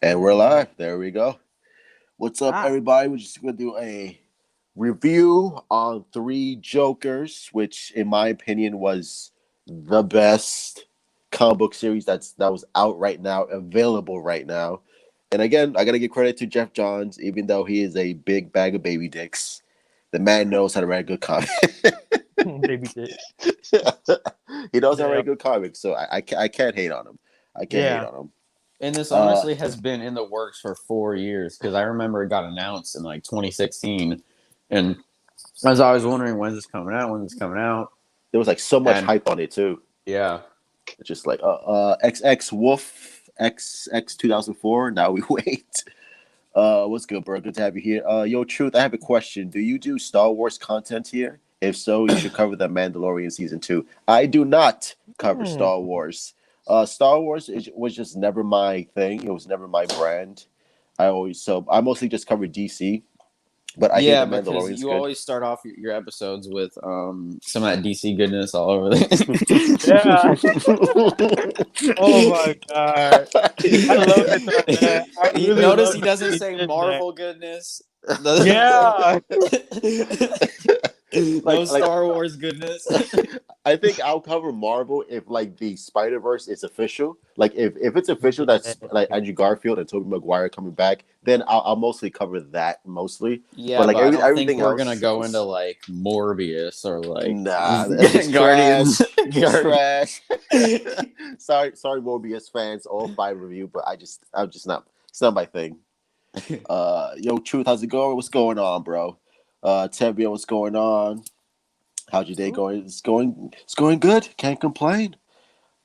And we're live. There we go. What's up, Ah, everybody? We're just going to do a review on Three Jokers, which, in my opinion, was the best comic book series that was out right now, available right now. And again, I got to give credit to Jeff Johns, even though he is a big bag of baby dicks. The man knows how to write good comics. baby dick. He knows how to Yeah, write good comics, so I can't hate on him. I can't hate yeah. on him. And this Uh, honestly has been in the works for 4 years because I remember it got announced in like 2016, and I was always wondering when's this coming out, when's this coming out, there was like so much and hype on it too. yeah. Just like XX Wolf XX 2004. Now we wait. What's good, bro? Good to have you here. Yo, Truth, I have a question. Do you do Star Wars content here? If so, you should cover the Mandalorian season 2. I do not cover Hmm. Star Wars. Star Wars was just never my thing. It was never my brand. I mostly just cover DC, but I hear Yeah, the because Mandalorian's you good. always start off your episodes with some of that DC goodness all over the Yeah. Oh my god. I love it though, man. I You really notice love he that doesn't he say did that. Marvel goodness. Yeah. No like Star Wars goodness. I think I'll cover Marvel if like the Spider Verse is official. Like if it's official that's like Andrew Garfield and Tobey Maguire coming back, then I'll mostly cover that mostly. But Yeah, like but I don't think everything we're gonna else go into is like Morbius or like nah. That's just Guardians. trash. Guardians. Trash. sorry, Morbius fans, all five of you, but I'm just not. It's not my thing. Yo, Truth, how's it going? What's going on, bro? Tevya, what's going on? How's your day Ooh. going? It's going good. Can't complain.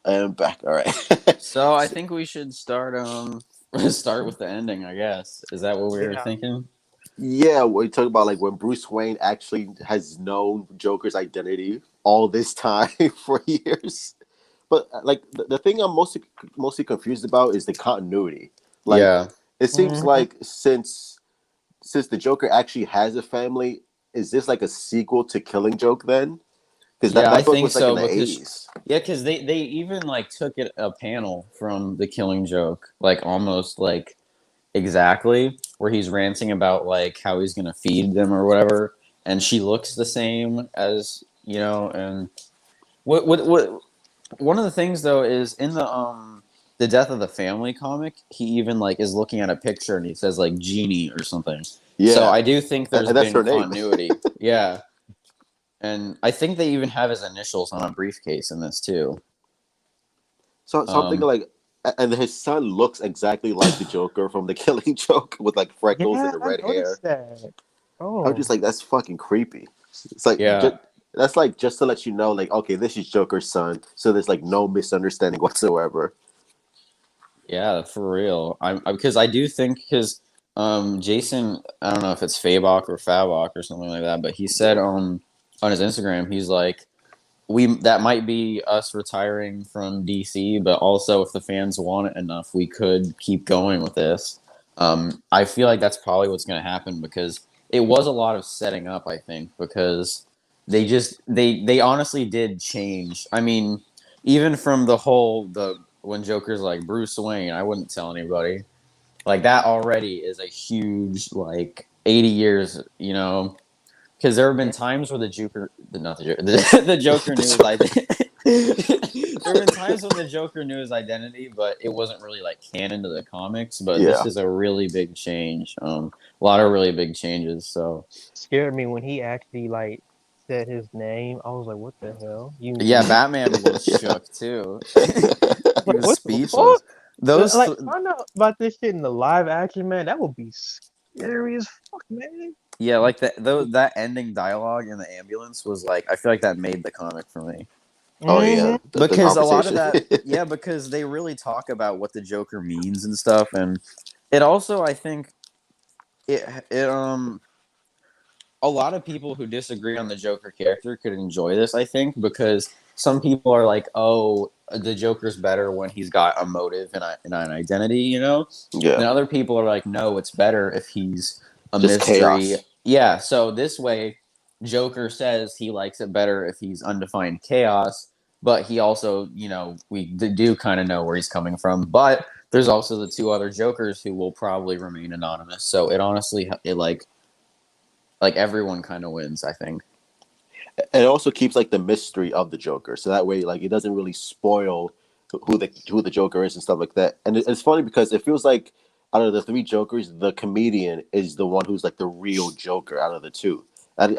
I'm back. All right. So I think we should start with the ending, I guess. Is that what we were Yeah. thinking? Yeah, we talk about like when Bruce Wayne actually has known Joker's identity all this time for years. But like the thing I'm mostly confused about is the continuity. Like Yeah. it seems Hmm. like since the Joker actually has a family, is this like a sequel to Killing Joke then? Because Yeah, I that book think was like in so the because 80s. yeah, because they even like took it a panel from the Killing Joke, like almost like exactly where he's ranting about like how he's gonna feed them or whatever, and she looks the same as and what one of the things though is in the Death of the Family comic, he even like is looking at a picture and he says like genie or something. So Yeah, I do think there's and that's been her name. continuity. Yeah. And I think they even have his initials on a briefcase in this too. So I'm thinking Um, like, and his son looks exactly like the Joker from the Killing Joke with like freckles and Yeah, the I red hair. noticed that. I was just Oh. like, that's fucking creepy. It's like yeah, that's like just to let you know, like, okay, this is Joker's son, so there's like no misunderstanding whatsoever. yeah, for real. Because I do think because Jason, I don't know if it's Fabok or Favok or something like that, but he said on his Instagram, he's like, we that might be us retiring from DC, but also if the fans want it enough, we could keep going with this. I feel like that's probably what's going to happen because it was a lot of setting up. I think because they honestly did change. I mean, even from the when Joker's like Bruce Wayne, I wouldn't tell anybody. Like that already is a huge like 80 years, because there have been Yeah. times where the Joker, not the Joker, the Joker knew his identity. There have been times when the Joker knew his identity, but it wasn't really like canon to the comics. But this Yeah. is a really big change. A lot of really big changes. So Scared me when he actually like said his name. I was like, what the hell? You yeah, mean Batman was Yeah. shook too. He like was what the speechless. fuck? Those, Like find out about this shit in the live action, man. That would be scary as fuck, man. yeah, like that ending dialogue in the ambulance was like I feel like that made the comic for me. Oh yeah, Hmm. the Because a lot of conversation. that, yeah, because they really talk about what the Joker means and stuff, and it also, I think, it a lot of people who disagree on the Joker character could enjoy this. I think because some people are like, oh, the Joker's better when he's got a motive and an identity, Yeah, and other people are like, no, it's better if he's a just mystery. chaos. Yeah, so this way, Joker says he likes it better if he's undefined chaos, but he also, we do kind of know where he's coming from. But there's also the two other Jokers who will probably remain anonymous. So it honestly, like everyone kind of wins, I think. And it also keeps like the mystery of the Joker, so that way like it doesn't really spoil who the Joker is and stuff like that. And it's funny because it feels like out of the three Jokers, the comedian is the one who's like the real Joker out of the two.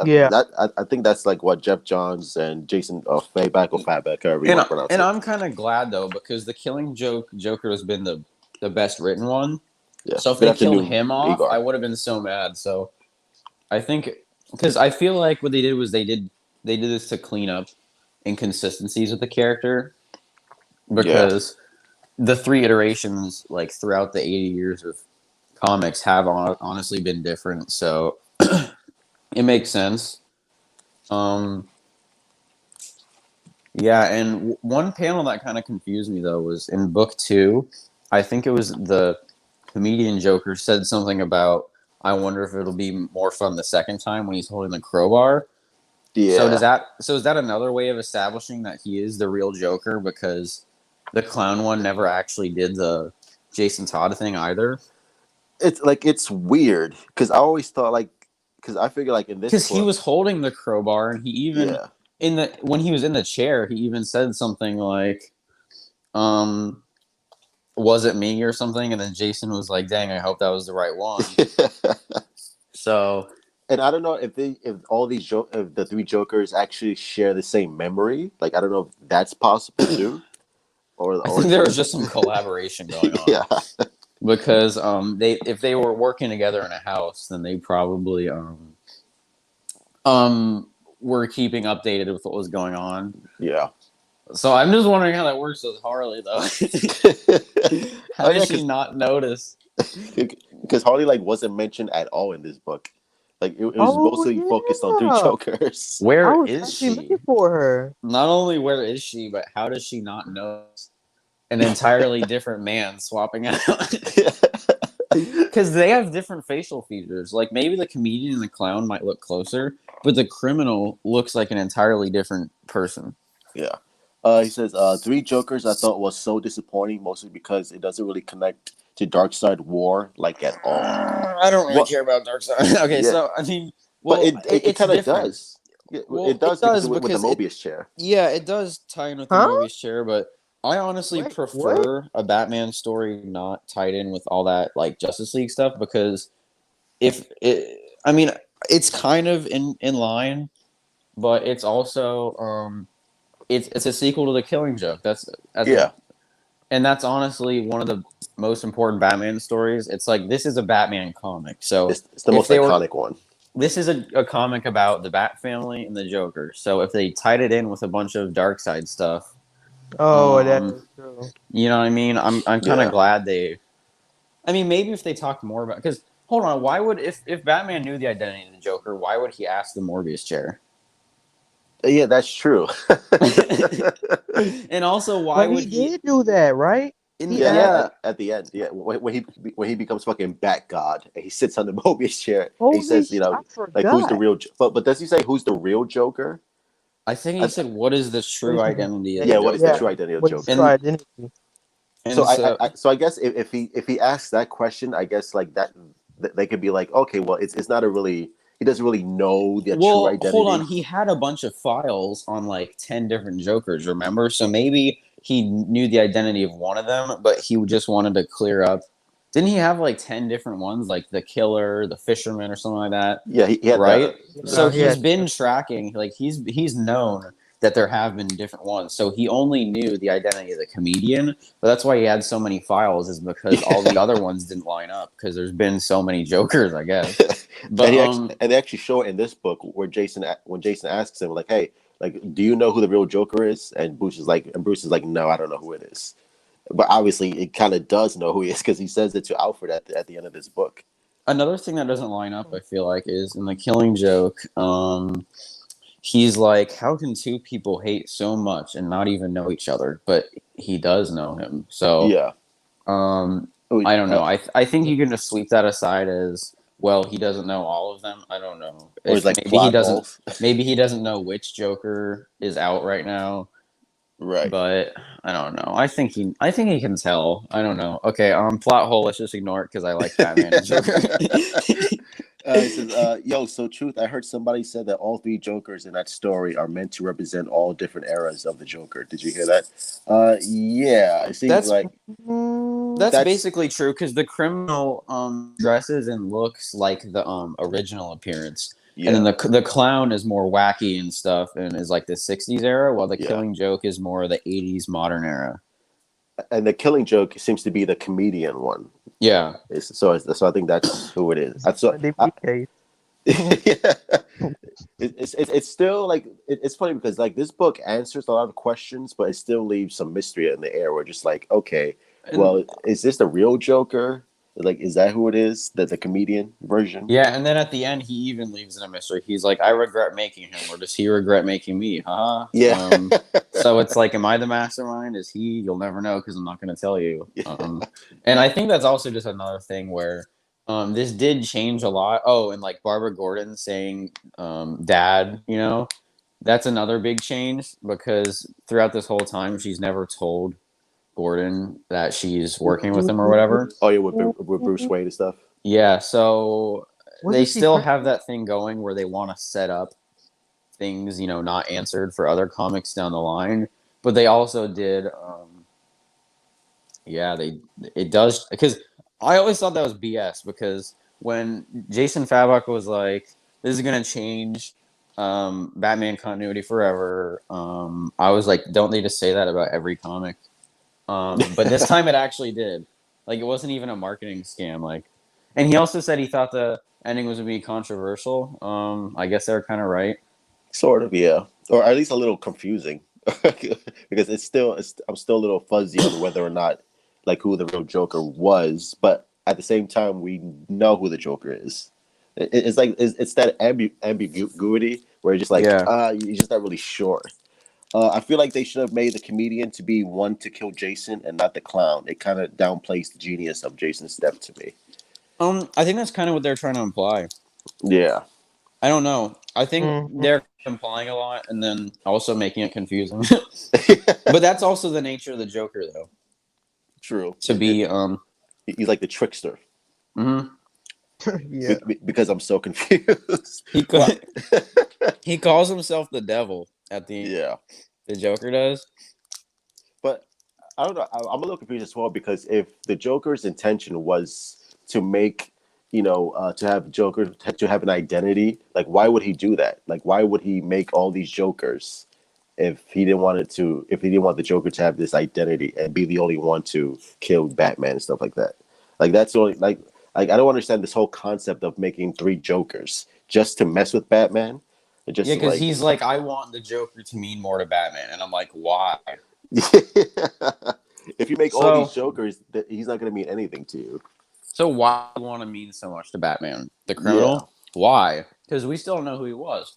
Yeah. I think that's like what Jeff Johns and Jason Fayback or Fatback, however you want to pronounce And it. I'm kind of glad though, because the Killing Joker has been the best written one. Yeah. So if Good they killed afternoon, him off, Igor. I would have been so mad. So I think because I feel like what they did was they did this to clean up inconsistencies with the character, because the three iterations like throughout the 80 years of comics have honestly been different. So it makes sense. Yeah, and one panel that kind of confused me though was in book 2. I think it was the comedian Joker said something about, I wonder if it'll be more fun the second time when he's holding the crowbar. So Yeah. is that another way of establishing that he is the real Joker, because the clown one never actually did the Jason Todd thing either? It's weird because I always thought like because I figure like in this Because he book, was holding the crowbar, and he even yeah. when he was in the chair, he even said something like, was it me or something? And then Jason was like, dang, I hope that was the right one. So And I don't know if all these if the three Jokers actually share the same memory. Like I don't know if that's possible too, I or think there was just some collaboration going on. yeah, Because they if they were working together in a house, then they probably were keeping updated with what was going on. yeah. So I'm just wondering how that works with Harley though. How did she not notice? Because Harley like wasn't mentioned at all in this book. Like it was Oh mostly focused on three yeah. Jokers. I Where was is actually she? looking for her. Not only where is she, but how does she not notice an entirely different man swapping out? Because they have different facial features. Like maybe the comedian and the clown might look closer, but the criminal looks like an entirely different person. Yeah. He says, three Jokers I thought was so disappointing, mostly because it doesn't really connect to Darkseid War like at all. I don't really What? care about Darkseid. Okay, Yeah. so I mean, But well, it it's kind of different. does. Yeah, Well, it does it does with the because Mobius chair. yeah, it does tie in with the Huh? Mobius chair, but I honestly Wait, what? prefer a Batman story not tied in with all that like Justice League stuff, because if it, I mean, it's kind of in line, but it's also it's a sequel to the Killing Joke. Yeah. And that's honestly one of the most important Batman stories. It's like this is a Batman comic, so It's the if most they were iconic one. this is a comic about the Bat family and the Joker. So if they tied it in with a bunch of Darkseid stuff, Oh, that um, is true. you know what I mean? I'm kind of Yeah. glad they. I mean, maybe if they talked more about, because hold on, why would if Batman knew the identity of the Joker, why would he ask the Morbius chair? Yeah, that's true. And also, why But he would he? did do that, right? He Yeah, asked. Yeah, at the end, yeah, when he becomes fucking Bat God and he sits on the Mobius chair, and he Holy says, sh! I like who's the forgot. real? But does he say who's the real Joker? I think he I, said, "What is the true identity of the yeah, what is the Joker?" true identity of What is Joker? true And identity? So so so I guess if he asks that question, I guess like that they could be like, okay, well, it's not a really he doesn't really know the true well, hold identity. on. He had a bunch of files on like 10 different Jokers, remember? So maybe he knew the identity of one of them, but he just wanted to clear up. Didn't he have like 10 different ones, like the killer, the fisherman, or something like that? Yeah, he had Right? that. So Yeah, he he's had. been tracking, like he's known that there have been different ones. So he only knew the identity of the comedian, but that's why he had so many files, is because all the other ones didn't line up, because there's been so many Jokers, I guess. But And they actually show it in this book where when Jason asks him like, hey, like, do you know who the real Joker is? And Bruce is like, no, I don't know who it is. But obviously, it kind of does know who he is because he says it to Alfred at the end of this book. another thing that doesn't line up, I feel like, is in the Killing Joke. He's like, how can two people hate so much and not even know each other? But he does know him. So Yeah. I don't know. I think you can just sweep that aside as, well, he doesn't know all of them. I don't know. Or it's If like plot holes. maybe he doesn't know which Joker is out right now. Right. but I don't know. I think he can tell. I don't know. Okay, plot hole. Let's just ignore it because I like Batman and Joker. It says, "Yo, so truth. I heard somebody said that all three Jokers in that story are meant to represent all different eras of the Joker. Did you hear that? Yeah. It seems That's like that's that's basically true because the criminal dresses and looks like the original appearance, and then yeah, the clown is more wacky and stuff and is like the '60s era, while the yeah. Killing Joke is more the '80s modern era. And the Killing Joke seems to be the comedian one. Yeah, So I think that's who it is. It's a DP case. Yeah. It's still like it's funny because like this book answers a lot of questions, but it still leaves some mystery in the air. We're just like, okay, and well, is this the real Joker? Like, is that who it is? The comedian version? yeah, and then at the end, he even leaves in a mystery. He's like, "I regret making him," or does he regret making me? Huh? Yeah. So it's like, am I the mastermind? Is he? You'll never know because I'm not going to tell you. Yeah. And I think that's also just another thing where this did change a lot. Oh, and like Barbara Gordon saying "dad," that's another big change because throughout this whole time, she's never told Gordon that she's working with him or whatever. Oh yeah, with Bruce Wayne and stuff. Yeah, so they Wasn't she still pregnant? have that thing going where they want to set up things, not answered for other comics down the line. But they also did, yeah, it does because I always thought that was BS because when Jason Fabok was like, "This is gonna change Batman continuity forever," I was like, "Don't they just say that about every comic?" But this time it actually did. Like it wasn't even a marketing scam. Like, and he also said he thought the ending was gonna be controversial. I guess they're kind of right. Sort of, yeah, or at least a little confusing because I'm still a little fuzzy on whether or not like who the real Joker was, but at the same time we know who the Joker is. It's like it's that ambiguity where you're just like Yeah. you're just not really sure. I feel like they should have made the comedian to be one to kill Jason and not the clown. It kind of downplays the genius of Jason's step to me. I think that's kind of what they're trying to imply. Yeah. I don't know. I think Mm-hmm. they're implying a lot and then also making it confusing. But that's also the nature of the Joker, though. True. To be He's like the trickster. mhm. Yeah. Because I'm so confused. he Well, he calls himself the devil at the end. yeah, The Joker does. but I don't know. I'm a little confused as well because if the Joker's intention was to make, to have Joker to have an identity, like why would he do that? Like why would he make all these Jokers if he didn't want the Joker to have this identity and be the only one to kill Batman and stuff like that? Like that's the only like I don't understand this whole concept of making three Jokers just to mess with Batman. Yeah, Just because like he's like, I want the Joker to mean more to Batman, and I'm like, why? if you make all these So, Jokers, he's not going to mean anything to you. so why do you want to mean so much to Batman, the Yeah, criminal? Why? Because we still don't know who he was.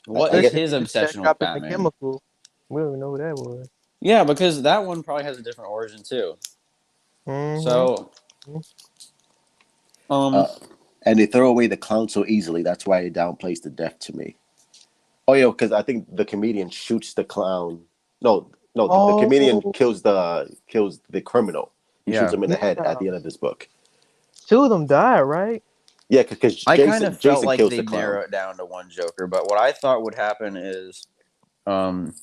What I is get. his It's that obsession with dropping the Batman? chemical. We don't even know who that was. Yeah, because that one probably has a different origin too. Mm-hmm. So, Uh, and they throw away the clown so easily. That's why it downplays the death to me. Oh yeah, because I think the comedian shoots the clown. No, no, the comedian Oh, kills the criminal. He shoots yeah, him in the head at yeah. the end of this book. Two of them died, right? Yeah, because I kind of felt Jason like kills the they'd clown. narrow it down to one Joker, but what I thought would happen is, um,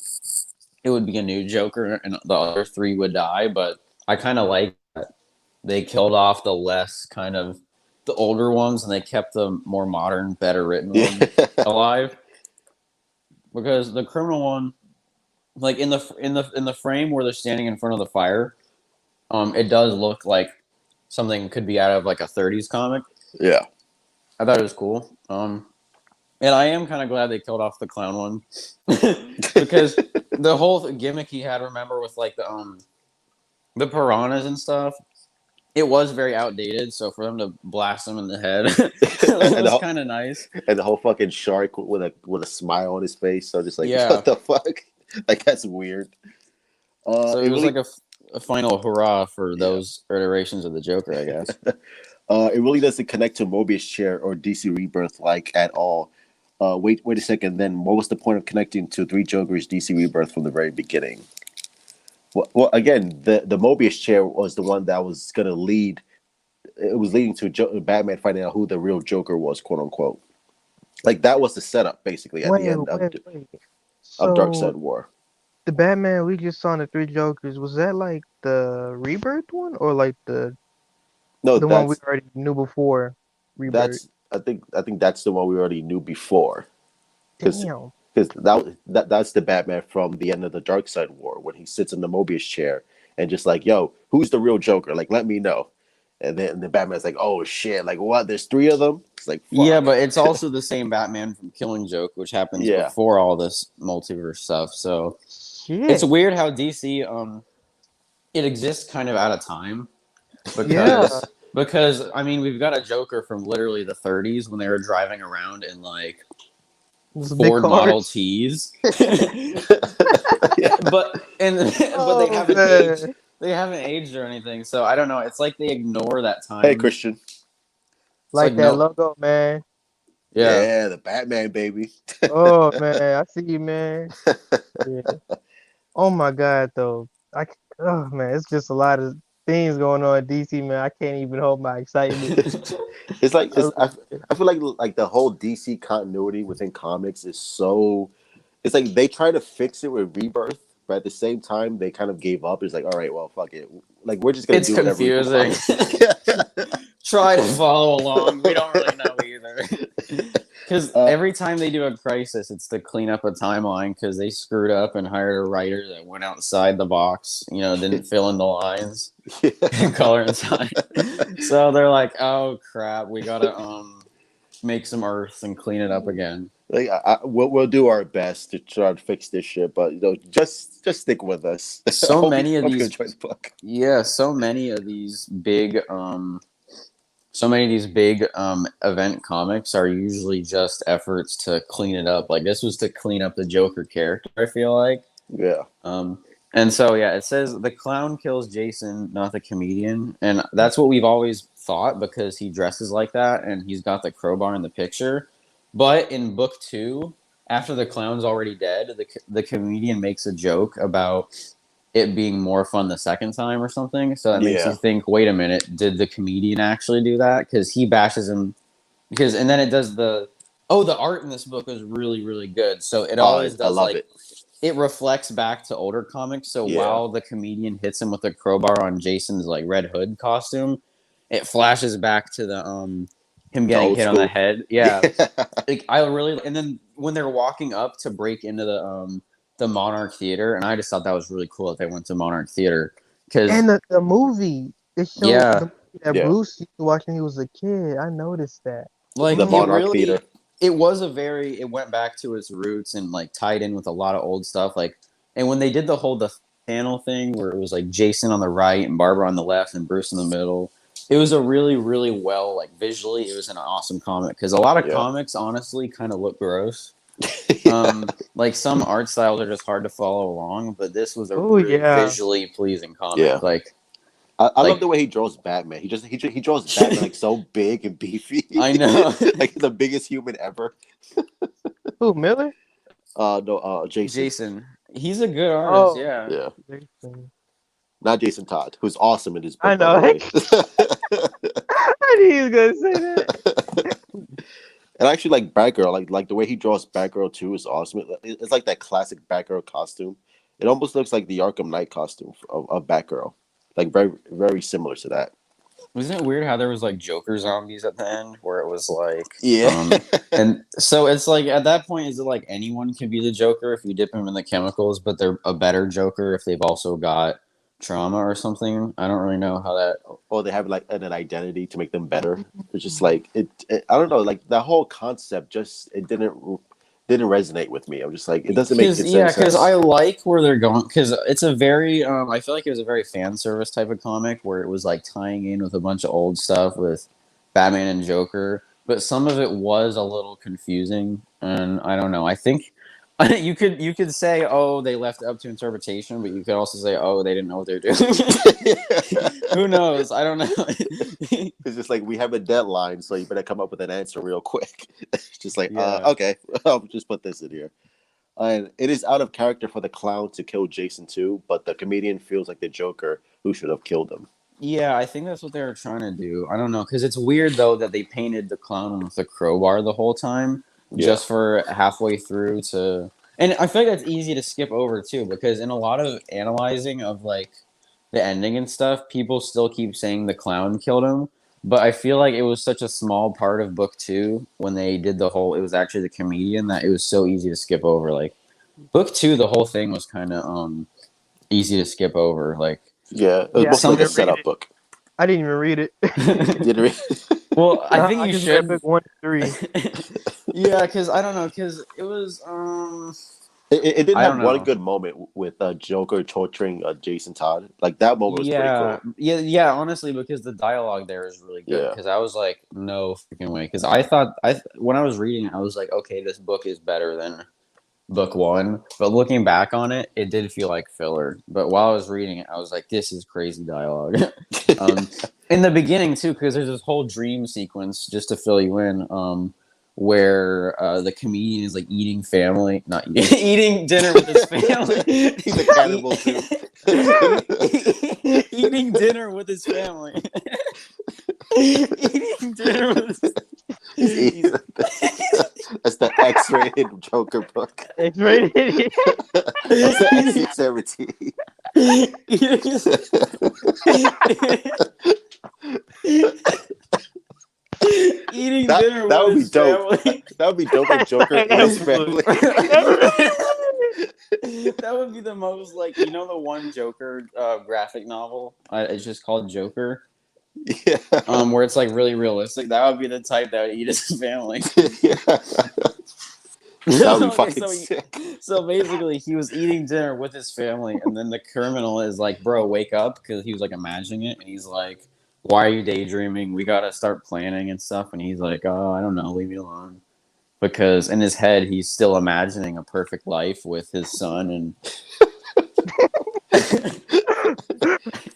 it would be a new Joker, and the other three would die. But I kind of like that they killed off the less kind of the older ones, and they kept the more modern, better written Yeah, one alive. Because the criminal one, like in the frame where they're standing in front of the fire, it does look like something could be out of like a '30s comic. yeah. I thought it was cool. And I am kind of glad they killed off the clown one because the whole gimmick he had, remember, with like the piranhas and stuff, it was very outdated. So for them to blast them in the head, it and was kind of nice. the whole fucking shark with a smile on his face. So just like Yeah. what the fuck? Like that's weird. So it It was really like a final hurrah for yeah. those iterations of the Joker, I guess. It really doesn't connect to Mobius chair or DC Rebirth like at all. wait a second. Then what was the point of connecting to Three Jokers DC Rebirth from the very beginning? Well, again, the Mobius chair was the one that was gonna lead. It was leading to Batman finding out who the real Joker was, quote unquote. Like that was the setup, basically, at the Wait, end wait, of wait. Dark So Side War. the Batman we just saw in the Three Jokers, was that like the Rebirth one or like No, the one we already knew before Rebirth? that's I think that's the one we already knew before, because Damn. that's the Batman from the end of the Dark Side War when he sits in the Mobius chair and just like, yo, who's the real Joker? Like, let me know. And then the Batman's like, oh shit, like what? There's three of them. It's like, Yeah, fuck. but it's also the same Batman from Killing Joke, which happens Yeah, before all this multiverse stuff. So it's Shit. weird how DC it exists kind of out of time Yeah. because I mean we've got a Joker from literally the 30s when they were driving around in like Those big Ford Model cars. Ts, yeah. but they Oh haven't aged. man. They haven't aged or anything. So I don't know. It's like they ignore that Hey, time. Christian. It's like Like that no, logo, man. yeah. Yeah, the Batman baby. Oh man, I see you, man. Yeah. Oh my God, though. Oh man, it's just a lot of things going on in DC, man. I can't even hold my excitement. It's like I really I feel like the whole DC continuity within comics is so. It's like they try to fix it with Rebirth, but at the same time they kind of gave up. It's like, all right, well, fuck it. Like we're just gonna It's do whatever we confusing. want. Try to follow along. We don't really know either. Because every time they do a crisis, it's to clean up a timeline because they screwed up and hired a writer that went outside the box, didn't fill in the lines and color inside. So they're like, oh crap, we gotta make some earth and clean it up again. Like we'll do our best to try to fix this shit, but just stick with us. So many of hope you these enjoy the book. Yeah, so many of these big event comics are usually just efforts to clean it up. Like this was to clean up the Joker character, I feel like. Yeah. And so yeah, it says the clown kills Jason, not the comedian, and that's what we've always thought because he dresses like that and he's got the crowbar in the picture. But in book 2, after the clown's already dead, the comedian makes a joke about it being more fun the second time or something. So that makes you Yeah. think, wait a minute, did the comedian actually do that? Because he bashes him. And then it does the art in this book is really, really good. So it always I does love like, it. it reflects back to older comics. So Yeah. while the comedian hits him with a crowbar on Jason's like Red Hood costume, it flashes back to the him getting old hit on the school. head. Yeah. Like I really, and then when they're walking up to break into the Monarch Theater, and I just thought that was really cool that they went to Monarch Theater because And the movie, it showed yeah, the movie that Yeah. Bruce used to watch when he was a kid. I noticed that. like The it Monarch really Theater. it went back to its roots and like tied in with a lot of old stuff. Like, and when they did the panel thing where it was like Jason on the right and Barbara on the left and Bruce in the middle. It was a really, really well, like visually, it was an awesome comic because a lot of Yeah. comics honestly kind of look gross. Like some art styles are just hard to follow along, but this was a Oh really yeah. visually pleasing comic. Yeah. Like I like love the way he draws Batman. He draws Batman like so big and beefy. I know. Like the biggest human ever. Who, Miller? No, Jason. Jason, he's a good artist. Oh, Yeah, Yeah. Jason. Not Jason Todd, who's awesome in his I book, by know. the way. I knew he was gonna say that. And I actually like Batgirl. Like the way he draws Batgirl too is awesome. It's like that classic Batgirl costume. It almost looks like the Arkham Knight costume of Batgirl. Like very very similar to that. wasn't it weird how there was like Joker zombies at the end, where it was like, Yeah. and so it's like at that point, is it like anyone can be the Joker if you dip them in the chemicals, but they're a better Joker if they've also got trauma or something? I don't really know how that. Or they have like an identity to make them better. It's just like I don't know. Like the whole concept just it didn't resonate with me. I'm just like it doesn't make sense. Because I like where they're going. Because it's a very, I feel like it was a very fan service type of comic where it was like tying in with a bunch of old stuff with Batman and Joker. But some of it was a little confusing, and I don't know. I think You could say, oh, they left it up to interpretation, but you could also say, oh, they didn't know what they're doing. Who knows? I don't know. It's just like we have a deadline, so you better come up with an answer real quick. It's just like, Yeah. okay, I'll just put this in here. And it is out of character for the clown to kill Jason too, but the comedian feels like the Joker who should have killed him. Yeah, I think that's what they were trying to do. I don't know, because it's weird though that they painted the clown with a crowbar the whole time, Yeah. just for halfway through to. And I feel like that's easy to skip over too, because in a lot of analyzing of like the ending and stuff, people still keep saying the clown killed him. But I feel like it was such a small part of book 2 when they did the whole. It was actually the comedian that it was so easy to skip over. Like book 2, the whole thing was kind of easy to skip over. Like. Yeah, it was Yeah, mostly like a didn't read setup it. book. I didn't even read it. Didn't read. Well, I think you just should. read book 1 to 3. Yeah, because I don't know, because it was. It did I have don't one know. good moment with Joker torturing Jason Todd. Like that moment was pretty cool. Yeah. Honestly, because the dialogue there is really good. Yeah. Because I was like, no freaking way. Because when I was reading, I was like, okay, this book is better than book 1. But looking back on it, it did feel like filler. But while I was reading it, I was like, this is crazy dialogue. In the beginning too, because there's this whole dream sequence just to fill you in. Where the comedian is like eating eating dinner with his family. He's a cannibal too. Eating dinner with his family. Eating dinner with his. That's the X-rated Joker book. X-rated. That's the X-17. Eating dinner with his family. That would be dope if Joker and his family. That would be the most like the one Joker graphic novel. It's just called Joker. Yeah. Where it's like really realistic. That would be the type that would eat his family. Yeah. That would be fucking sick. So basically, he was eating dinner with his family, and then the criminal is like, "Bro, wake up," because he was like imagining it, and he's like, "Why are you daydreaming? We gotta start planning and stuff." And he's like, "Oh, I don't know, leave me alone." Because in his head, he's still imagining a perfect life with his son and.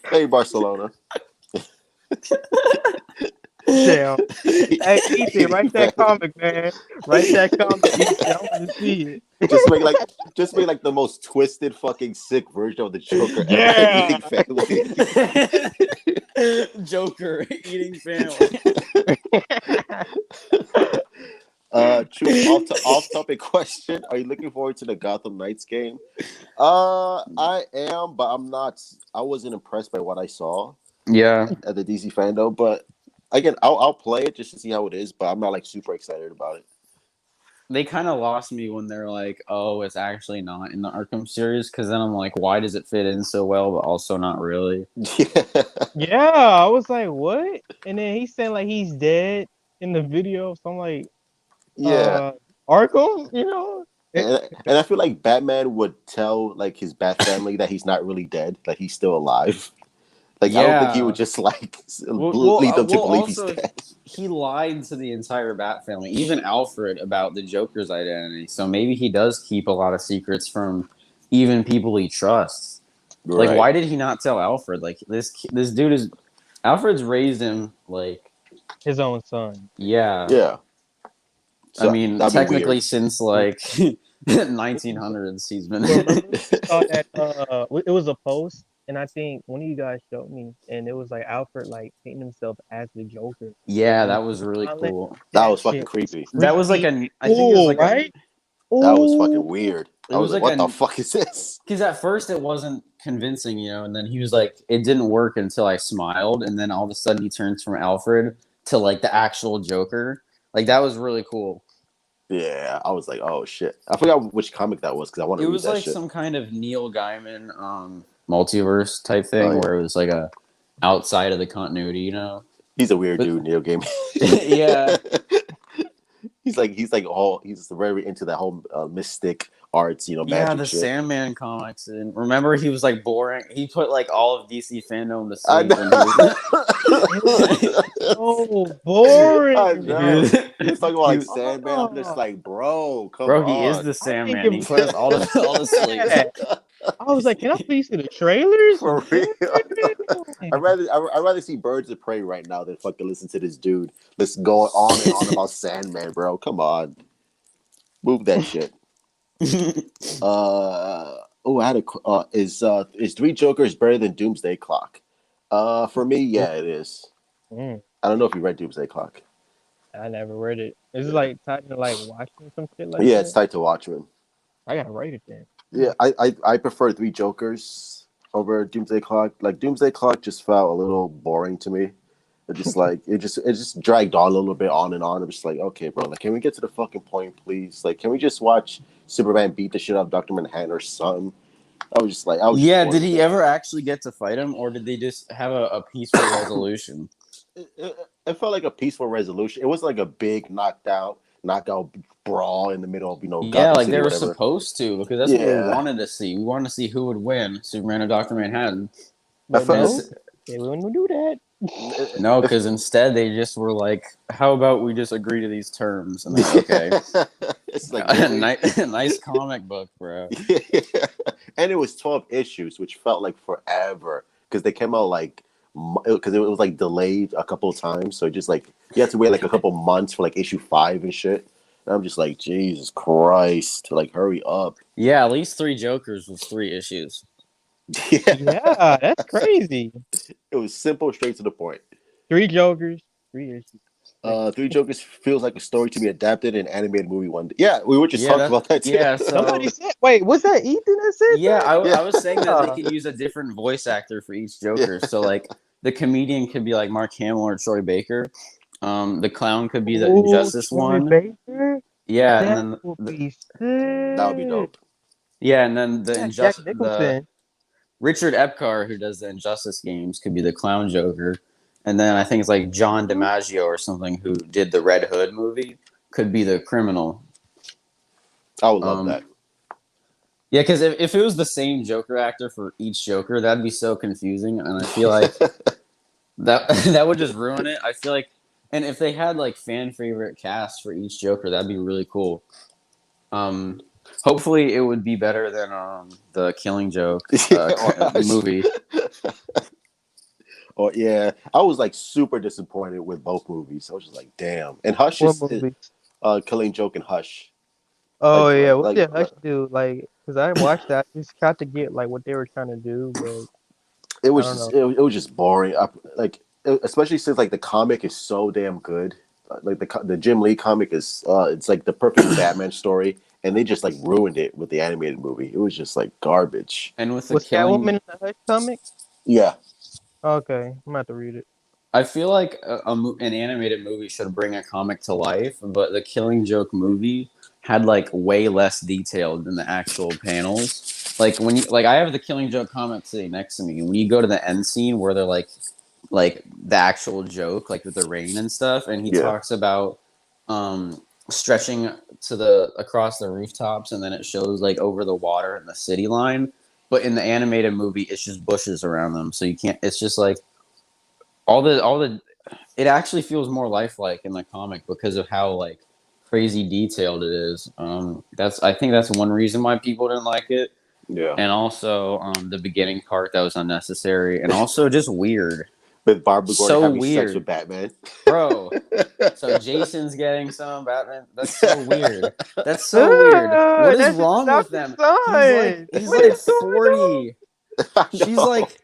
Hey, Barcelona. Damn. Hey, Ethan, write that comic, man. Write that comic, Ethan. I want to see it. Just make like the most twisted fucking sick version of the Joker Yeah. ever. Joker eating family. True. Off-topic question: are you looking forward to the Gotham Knights game? I am, but I'm not. I wasn't impressed by what I saw. Yeah. At the DC fandom, but again, I'll play it just to see how it is. But I'm not like super excited about it. They kind of lost me when they're like, "Oh, it's actually not in the Arkham series," because then I'm like, "Why does it fit in so well, but also not really?" Yeah, I was like, what? And then he's saying like he's dead in the video. So I'm like, Yeah. Arkham, you know? And I feel like Batman would tell like his Bat family that he's not really dead, like he's still alive. Like I don't think he would just like lead them to believe also, he's dead. He lied to the entire Bat family, even Alfred, about the Joker's identity. So maybe he does keep a lot of secrets from even people he trusts. Right. Like, why did he not tell Alfred? Like this dude is Alfred's raised him like His own son. Yeah. Yeah. So, I mean, technically since like 1900s, he's been. It was a post, and I think one of you guys showed me, and it was like Alfred like painting himself as the Joker. Yeah, that was really cool. That was fucking creepy. That was like I think it was like right? That was fucking weird. I was like, what the fuck is this? Because at first it wasn't convincing, and then he was like, it didn't work until I smiled, and then all of a sudden he turns from Alfred to like the actual Joker. Like that was really cool. Yeah, I was like, oh shit. I forgot which comic that was because I want to read that shit. It was like some kind of Neil Gaiman multiverse type thing where it was like a outside of the continuity, He's a weird dude, Neil Gaiman. Yeah. he's very into that whole mystic arts, Yeah, magic the shit. Sandman comics. And remember, he was like boring. He put like all of DC fandom to I sleep know. when he was. So I know. boring. He was talking about he like was- Sandman. I'm just Oh, like, bro, come bro, he is on. the I didn't Sandman. give He a put us all to sleep. that. I was like, can I please see the trailers? For real. I'd Damn. rather see Birds of Prey right now than fucking listen to this dude. Let's go on and on about Sandman, bro. Come on. Move that shit. I had is Three Jokers better than Doomsday Clock? For me, yeah, it is. Mm, I don't know if you read Doomsday Clock. I never read it. Is it Yeah, like tied to like watching some shit like yeah, it's that? tied to Watchmen. I gotta write it then. Yeah, I prefer Three Jokers over Doomsday Clock. Like Doomsday Clock just felt a little boring to me. It just dragged on a little bit on and on. I'm just like, okay, bro, like can we get to the fucking point, please? Like, can we just watch Superman beat the shit out of Dr. Manhattan or something? I was just Yeah, bored did with he it. ever actually get to fight him, or did they just have a peaceful resolution? It felt like a peaceful resolution. It wasn't like a big knockout brawl in the middle of Yeah, Gotham like City, they or were whatever. supposed to, because that's what we Yeah, wanted to see. We wanted to see who would win, Superman or Doctor Manhattan. I But And felt no, it's, they wouldn't do that. no, if, because instead they just were like, "How about we just agree to these terms?" And they're like, "Okay." it's like really, Nice comic book, bro. yeah. And it was 12 issues, which felt like forever because they came out like because it was like delayed a couple of times, so just like you had to wait like a couple months for like issue 5 and shit. And I'm just like, Jesus Christ, like hurry up. Yeah, at least Three Jokers was 3 issues. Yeah, Yeah, that's crazy. it was simple, straight to the point. 3 Jokers, 3 issues. Three Jokers feels like a story to be adapted in an animated movie one day. Yeah, we were just Yeah, talking about that too. Somebody so said, wait, was that Ethan that said yeah, that? Yeah, I was saying that they Yeah. could use a different voice actor for each yeah. Joker. So like the comedian could be like Mark Hamill or Troy Baker. The clown could be the Oh, Injustice Troy one. Baker? Yeah, and That then would the, be That would be sick. dope. yeah, and then Yeah, Jack Nicholson. Richard Epcar, who does the Injustice games, could be the clown Joker. And then I think it's like John Mhm. DiMaggio or something who did the Red Hood movie could be the criminal. I would love that. Yeah, because if it was the same Joker actor for each Joker, that'd be so confusing. And I feel like that that would just ruin it. I feel like, and if they had like fan favorite cast for each Joker, that'd be really cool. Hopefully, it would be better than the Killing Joke movie. Or yeah, I was like super disappointed with both movies. I was just like, damn. And Hush What is movie? Killing Joke and Hush. Oh Like yeah, like what like, did like Hush do? Like, cause I watched that, I just got to get like what they were trying to do, but it I was don't just know. it was just boring. Especially since like the comic is so damn good. Like the Jim Lee comic is it's like the perfect Batman story, and they just like ruined it with the animated movie. It was just like garbage. And with the Was Catwoman Killing, in the Hush comic? Yeah, Okay, I'm about to read it. I feel like an animated movie should bring a comic to life, but the Killing Joke movie had like way less detail than the actual panels. Like when you like, I have the Killing Joke comic sitting next to me. When you go to the end scene where they're like the actual joke, like with the rain and stuff, and he yeah. talks about stretching to the across the rooftops, and then it shows like over the water and the city line. But in the animated movie, it's just bushes around them, so you can't. It's just like all the it actually feels more lifelike in the comic because of how like crazy detailed it is. That's I think that's one reason why people didn't like it, Yeah. and also the beginning part that was unnecessary and also just weird. With Barbara Gordon So having sex with weird, Batman. bro. So Jason's getting some Batman. That's so weird. That's so weird. What is That's his wrong with adopted them? son. He's What like is going on? 40. I She's know. like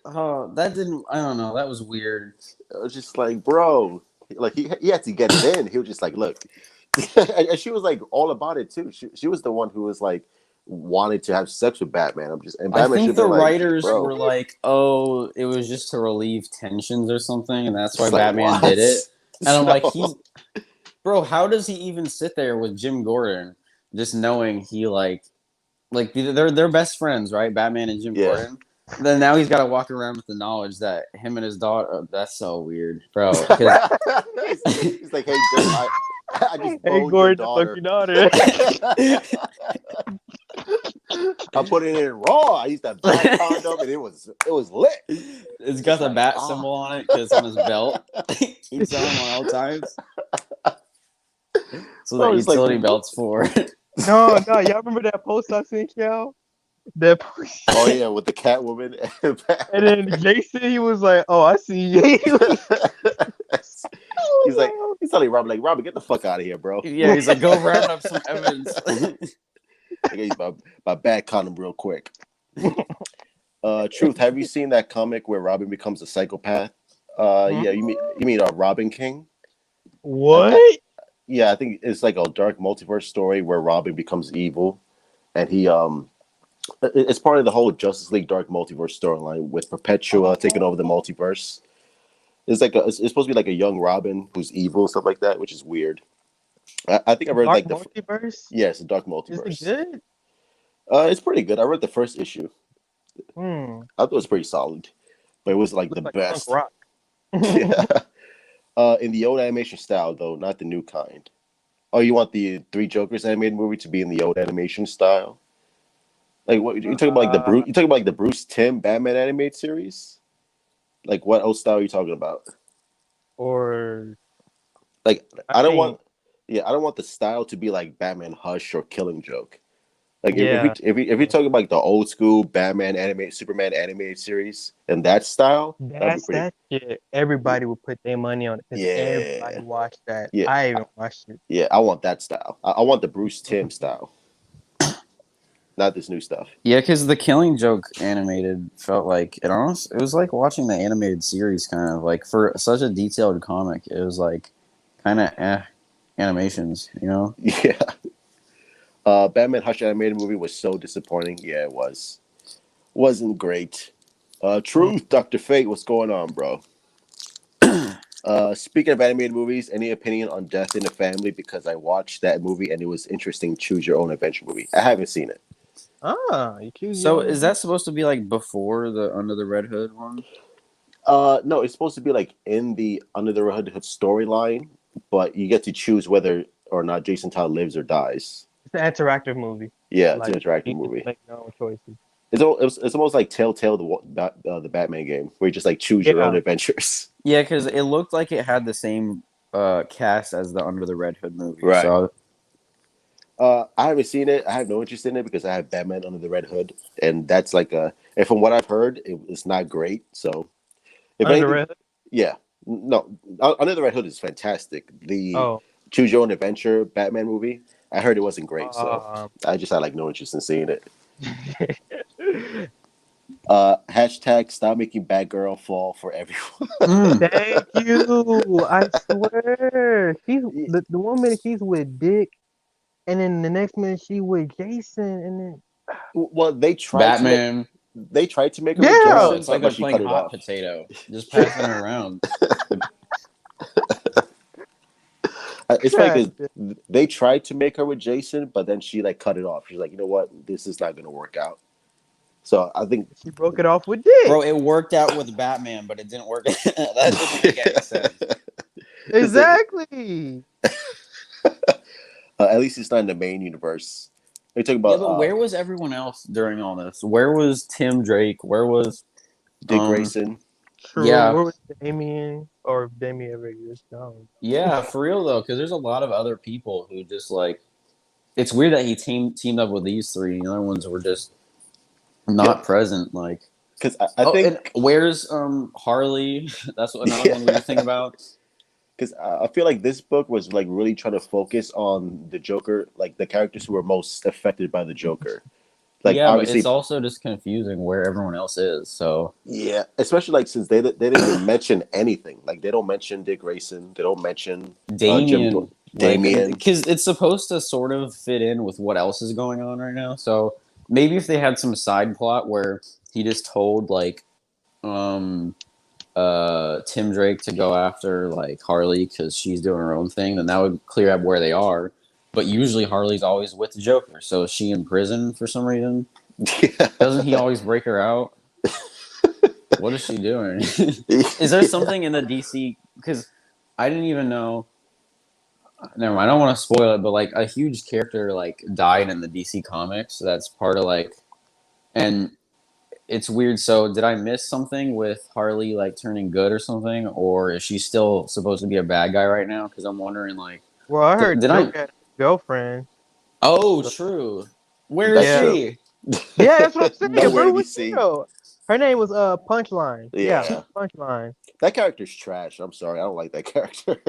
oh, that didn't, I don't know, that was weird. I was just like, bro, like he had to get it in. He was just like, look, and she was like all about it too. She was the one who was like wanted to have sex with Batman. And I Batman should think have the been like, writers bro, were like, oh, it was just to relieve tensions or something, and that's why it's like Batman what? did it. And I'm like, No, bro, how does he even sit there with Jim Gordon just knowing he like they're best friends, right? Batman and Jim yeah. Gordon. Then now he's got to walk around with the knowledge that him and his daughter. That's so weird, bro. he's like, hey, Jim, I just Hey, boned your Gordon, the fuck daughter. your daughter. I put it in raw. I used that black condom, and it was lit. It's got the like, bat symbol on it because on his belt. Keeps on him on all times. So that It's like, utility belt's for. No, y'all remember that post I sent y'all? That post. oh yeah, with the Catwoman. And then Jason, he was like, "Oh, I see you." He's telling Robin, like, Robin, get the fuck out of here, bro. Yeah, he's like, go round up some evidence. I use my bad condom real quick. Truth, have you seen that comic where Robin becomes a psychopath? Yeah, you mean Robin King? What? Yeah, I think it's like a dark multiverse story where Robin becomes evil, and it's part of the whole Justice League Dark Multiverse storyline with Perpetua taking over the multiverse. It's supposed to be like a young Robin who's evil, stuff like that, which is weird. I think I read Dark like multiverse. it's a Dark Multiverse. Is it good? It's pretty good. I read the first issue. I thought it was pretty solid, but it was like the best. Punk rock. Yeah. In the old animation style, though, not the new kind. Oh, you want the Three Jokers animated movie to be in the old animation style? Like what you talking about? Like you talking about like the Bruce Timm Batman animated series? Like what old style are you talking about? Or like I don't want the style to be like Batman Hush or Killing Joke. Like if you're talking about like the old school Batman animated Superman animated series and that style, that'd be pretty. that shit. Everybody would put their money on it because everybody watched that. Yeah. I even watched it. Yeah, I want that style. I want the Bruce Timm style, not this new stuff. Yeah, because the Killing Joke animated felt like it was like watching the animated series, kind of like for such a detailed comic. It was like kind of animations, you know? Yeah. Batman Hush animated movie was so disappointing. Yeah, it was. Wasn't great. Truth, Dr. Fate, what's going on, bro? Speaking of animated movies, any opinion on Death in the Family? Because I watched that movie and it was interesting. Choose your own adventure movie. I haven't seen it. You choose. So is that supposed to be like before the Under the Red Hood one? No, it's supposed to be like in the Under the Red Hood storyline, but you get to choose whether or not Jason Todd lives or dies. It's an interactive movie. Yeah, it's an interactive movie. Make your own choices. It's almost like Telltale, the Batman game, where you just like choose your own adventures. Yeah, because it looked like it had the same cast as the Under the Red Hood movie. Right. So, I haven't seen it. I have no interest in it because I have Batman Under the Red Hood, and that's like and from what I've heard, it's not great. So, Red Hood? Yeah, no, Under the Red Hood is fantastic. The Choose Your Own Adventure Batman movie, I heard it wasn't great, so I just had like no interest in seeing it. Hashtag stop making Batgirl fall for everyone. Thank you. I swear. She's the 1 minute she's with Dick, and then the next minute she with Jason, and then well, they tried Batman. They tried to make her Jason, it's like they're playing hot potato, just passing it around. It's like they tried to make her with Jason, but then she like cut it off. She's like, you know what, this is not going to work out. So I think she broke it off with Dick. Bro, it worked out with Batman, but it didn't work. That doesn't make any sense. Exactly. At least it's not in the main universe. They're talking about. Yeah, but where was everyone else during all this? Where was Tim Drake? Where was Dick Grayson? True. Yeah. Where was Damian or Damian ever exists? Yeah, for real though, because there's a lot of other people who just like. It's weird that he teamed up with these three. The other ones were just not present. Like, because I think where's Harley? That's another one we think about. Because I feel like this book was like really trying to focus on the Joker, like the characters who were most affected by the Joker. Like, yeah, obviously, but it's also just confusing where everyone else is. So yeah, especially like since they didn't even mention anything. Like they don't mention Dick Grayson. They don't mention Damian. Damian, because it's supposed to sort of fit in with what else is going on right now. So maybe if they had some side plot where he just told like Tim Drake to go after like Harley because she's doing her own thing, then that would clear up where they are. But usually Harley's always with the Joker, so is she in prison for some reason? Yeah. Doesn't he always break her out? What is she doing? Is there something in the DC? Because I didn't even know. never mind. I don't want to spoil it, but like a huge character like died in the DC comics. That's part of like, and it's weird. So did I miss something with Harley like turning good or something, or is she still supposed to be a bad guy right now? Because I'm wondering like, Well, I heard did I? Joker had a girlfriend. Oh, So, true. Where is That's yeah, true. she? yeah, that's what I'm saying. Nowhere Where to be was she seen. though? Her name was Punchline. Yeah, Yeah, Punchline. that character's trash. I'm sorry, I don't like that character.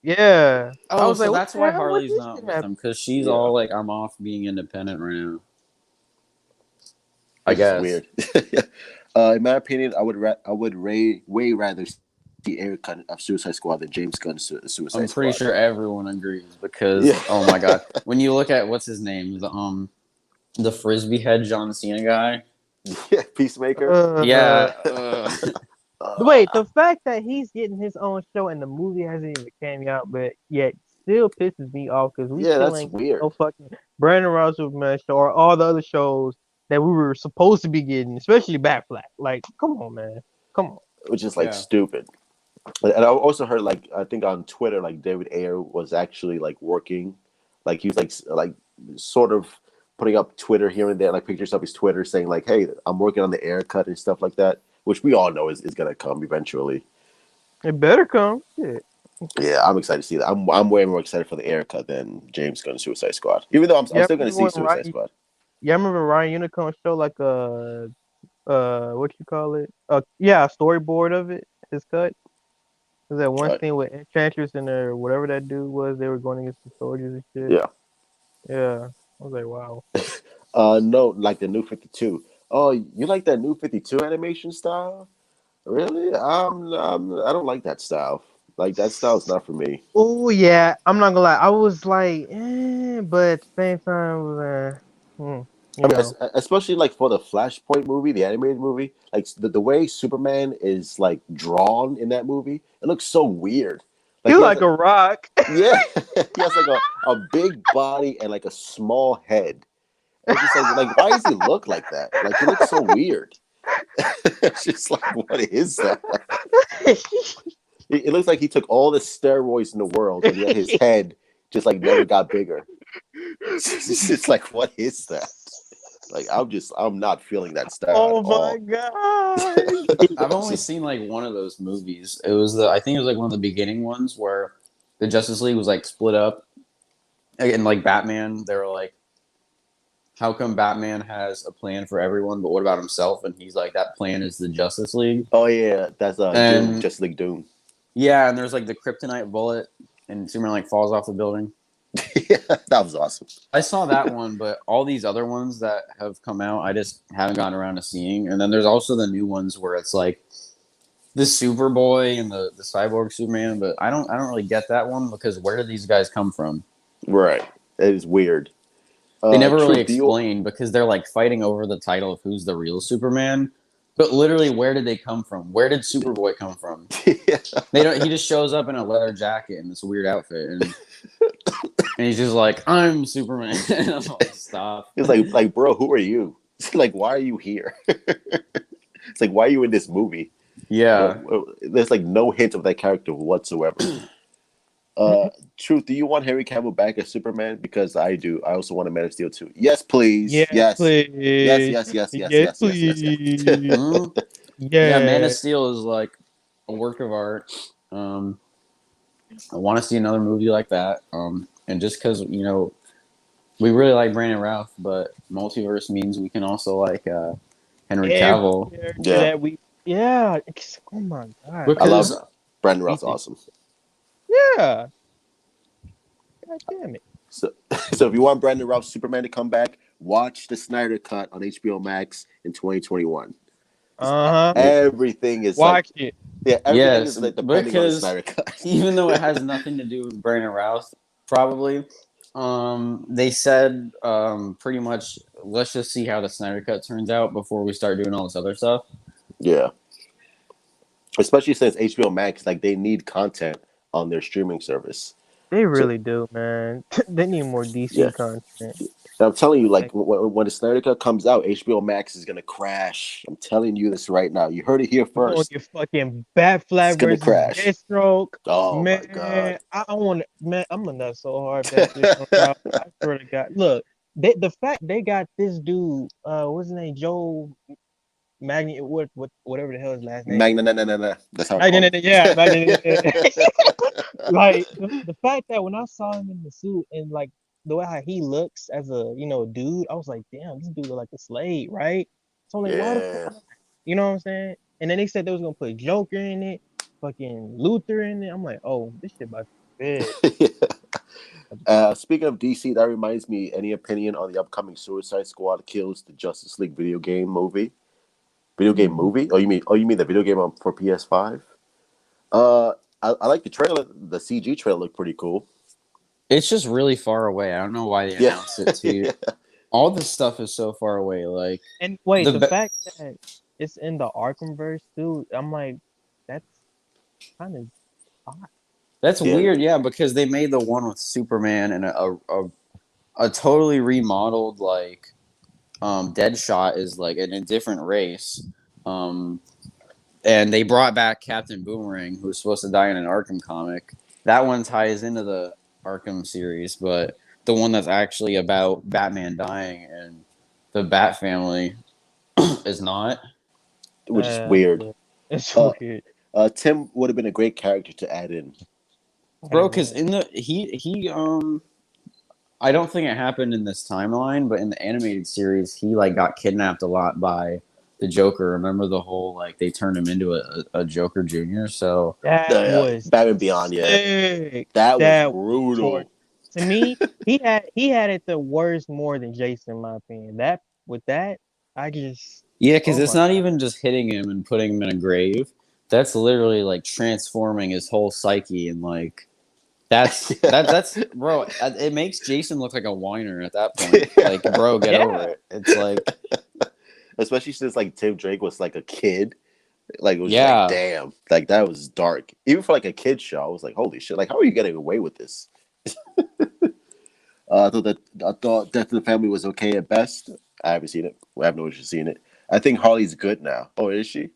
Yeah, I Oh, was so like, what that's the why hell? What Harley's this not shit with happen? him because she's Yeah, all like, I'm off being independent right now. I it's just guess. weird. In my opinion, I would way rather see Eric cut of Suicide Squad than James Gunn's I'm Suicide pretty Squad. sure everyone agrees Yeah, because oh my god, when you look at what's his name, the frisbee head John Cena guy. yeah, Peacemaker. Uh, Yeah, wait, the fact that he's getting his own show and the movie hasn't even came out, but yet still pisses me off because we Yeah, still that's ain't getting no weird. fucking Brandon Routh Superman show or all the other shows that we were supposed to be getting, especially Batfleck. Like, come on, man, come on. Which is like yeah. stupid. And I also heard like I think on Twitter like David Ayer was actually like working, like he was like sort of putting up Twitter here and there like pictures of his Twitter saying like, hey, I'm working on the Air cut and stuff like that, which we all know is gonna come eventually. It better come. Shit. Yeah, I'm excited to see that. I'm way more excited for the Air cut than James Gunn's Suicide Squad. Even though I'm Yeah, still I gonna remember see when Suicide Ryan. Squad. Yeah, I remember Ryan Unicorn show like what you call it? Yeah, a storyboard of it. His cut. There's that one scene with Enchantress and whatever that dude was. They were going against the soldiers and shit. Yeah. Yeah, I was like, wow. No, like the new 52. Oh, you like that new 52 animation style? Really? I don't like that style. Like that style is not for me. Oh yeah, I'm not gonna lie. I was like, but at the same time, I you mean, know, especially like for the Flashpoint movie, the animated movie, like the way Superman is like drawn in that movie, it looks so weird. Like he he has like a a rock. yeah, he has like a big body and like a small head. It's just like why does he look like that? Like he looks so weird. It's just like what is that? It looks like he took all the steroids in the world and yet his head just like never got bigger. It's just like what is that? Like I'm not feeling that style at Oh my all. god. I've It's only just seen like one of those movies. It was I think it was like one of the beginning ones where the Justice League was like split up, and like Batman, they were like, how come Batman has a plan for everyone, but what about himself? And he's like, that plan is the Justice League. oh yeah, that's Doom, And Justice League Doom. yeah, and there's like the kryptonite bullet, and Superman like falls off the building. Yeah, that was awesome. I saw that one, but all these other ones that have come out, I just haven't gotten around to seeing. And then there's also the new ones where it's like the Superboy and the Cyborg Superman, but I don't really get that one because where did these guys come from? Right, it is weird. They never really Truth, do you? explain because they're like fighting over the title of who's the real Superman. But literally, where did they come from? Where did Superboy come from? Yeah. They don't. He just shows up in a leather jacket and this weird outfit, and he's just like, "I'm Superman." And I'm like, stop. It's like, bro, who are you? It's like, why are you here? It's like, why are you in this movie? Yeah. There's like no hint of that character whatsoever. Truth, do you want Henry Cavill back as Superman? Because I do. I also want a Man of Steel too. Yes, please. Yes, Yes. Yes, please. yes, yes, yes, Yes, yes, yes, yes, yes. please. Mhm. Yeah. Man of Yeah. Steel is like a work of art. I want to see another movie like that. And just because we really like Brandon Routh, but multiverse means we can also like Henry Every Cavill character Yeah, that we, yeah. Oh my god. I love because Brandon Me Routh's too. awesome. Yeah. God damn it. So, so if you want Brandon Routh's Superman to come back, watch the Snyder Cut on HBO Max in 2021. Uh huh. Everything is like, Watch it. yeah, everything yes, is like depending on the because Snyder Cut. even though it has nothing to do with Brandon Routh, probably they said pretty much let's just see how the Snyder Cut turns out before we start doing all this other stuff. Yeah, especially since HBO Max, like they need content on their streaming service. They So really do, man. They need more yeah, DC content. and I'm telling you, like Like, when the Snyder Cut comes out, HBO Max is gonna crash. I'm telling you this right now. You heard it here we're gonna first. get fucking It's Batflag gonna versus crash. Deathstroke. Oh my god. Man, I want to, man, I'm gonna nut so hard if that shit comes out. I swear to God. Look, the fact they got this dude, what's his name? Joe Magni, whatever the hell his last name Magna, is. no, no, no, no. That's how I call Magni, him. yeah, Magni. Like the fact that when I saw him in the suit and like the way how he looks as a dude, I was like, damn, this dude look like a slave, right? So I'm like, why the fuck Yeah. not? You know what I'm saying? And then they said they was gonna put Joker in it, fucking Luther in it. I'm like, oh, this shit about to be big. Speaking of DC, that reminds me. Any opinion on the upcoming Suicide Squad kills the Justice League video game movie? Video game movie? Oh, you mean the video game for PS5? Uh, I like the trailer. The CG trailer looked pretty cool. It's just really far away. I don't know why they Yeah. announced it too. All this stuff is so far away. Like And wait, the the be- fact that it's in the Arkhamverse too, I'm like, that's kind of odd. that's Yeah. weird, yeah, because they made the one with Superman and a totally remodeled like Deadshot is like in a different race. Um, and they brought back Captain Boomerang, who was supposed to die in an Arkham comic. That one ties into the Arkham series, but the one that's actually about Batman dying and the Bat family is not. Which is weird. Yeah, it's Uh, weird. Tim would have been a great character to add in. Bro, because in the he I don't think it happened in this timeline, but in the animated series, he like got kidnapped a lot by the Joker. Remember the whole like they turned him into a Joker Junior. So That was Batman Beyond, yeah, sick. that was That was brutal. torture. To me, he had it the worst more than Jason, in my opinion. That with that, I just yeah, because oh it's my not god. even just hitting him and putting him in a grave. That's literally like transforming his whole psyche and like that's bro. It makes Jason look like a whiner at that point. Like, bro, get over Yeah. it. It's like, Especially since like Tim Drake was like a kid. Like it was just like, yeah, damn, like that was dark. Even for like a kid show, I was like, holy shit! Like, how are you getting away with this? I thought Death of the Family was okay at best. I haven't seen it. I have no interest in seeing it. I think Harley's good now. Oh, is she?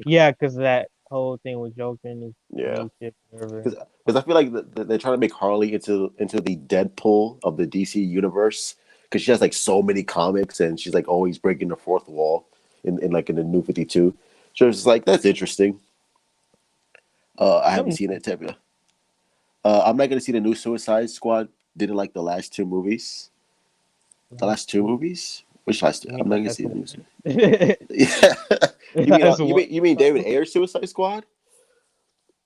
Yeah, because that whole thing with Joker and his Yeah. new chick, whatever. Because I feel like they're trying to make Harley into the Deadpool of the DC universe. Because she has like so many comics and she's like always breaking the fourth wall in the New 52. So it's just like that's interesting. I haven't Them seen it, Tevya. I'm not gonna see the new Suicide Squad. Didn't like the last two movies. The last last two two. movies? Which last two? You I'm mean not the gonna last see the new. one? The Yeah. you mean last you one. mean you mean David Ayer's Suicide Squad?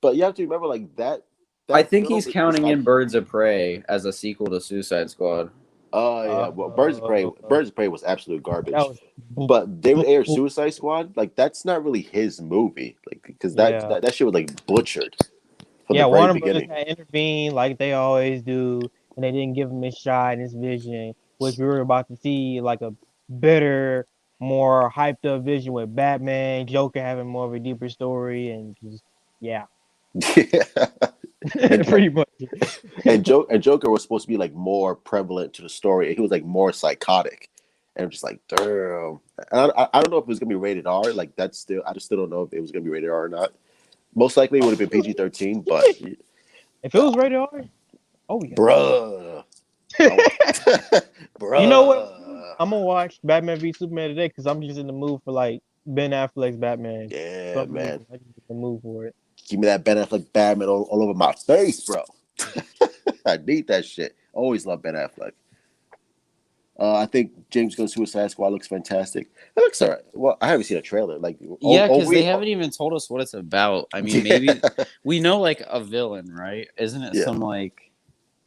But you have to remember, like I that think he's film is counting like, in Birds of Prey as a sequel to Suicide Squad. oh yeah, well, Uh, Birds of Prey was absolute that garbage. was boop, But David boop, Ayer's boop. Suicide Squad, like that's not really his movie, like because Yeah. that shit was like butchered from the Yeah, very Warner Brothers beginning. had intervened like they always do, and they didn't give him his shot and his vision, which we were about to see like a better, more hyped up vision with Batman, Joker having more of a deeper story, and just yeah, Yeah. and pretty much. and Joker was supposed to be like more prevalent to the story. He was like more psychotic, and I'm just like, damn. I don't know if it was gonna be rated R. Like I just still don't know if it was gonna be rated R or not. Most likely it would have been PG-13, but If it was rated R, oh yeah. bruh, You know what? bruh, I'm gonna watch Batman v Superman today because I'm just in the mood for like Ben Affleck's Batman. For yeah, some man. reason, I just in the mood for it. Give me that Ben Affleck Batman all over my face, bro. I need that shit. Always love Ben Affleck. I think James Gunn's Suicide Squad looks fantastic. It looks alright. Well, I haven't seen a trailer. Like, Yeah, because they we, haven't even told us what it's about. I mean, yeah, maybe we know like a villain, right? Isn't it yeah. some like,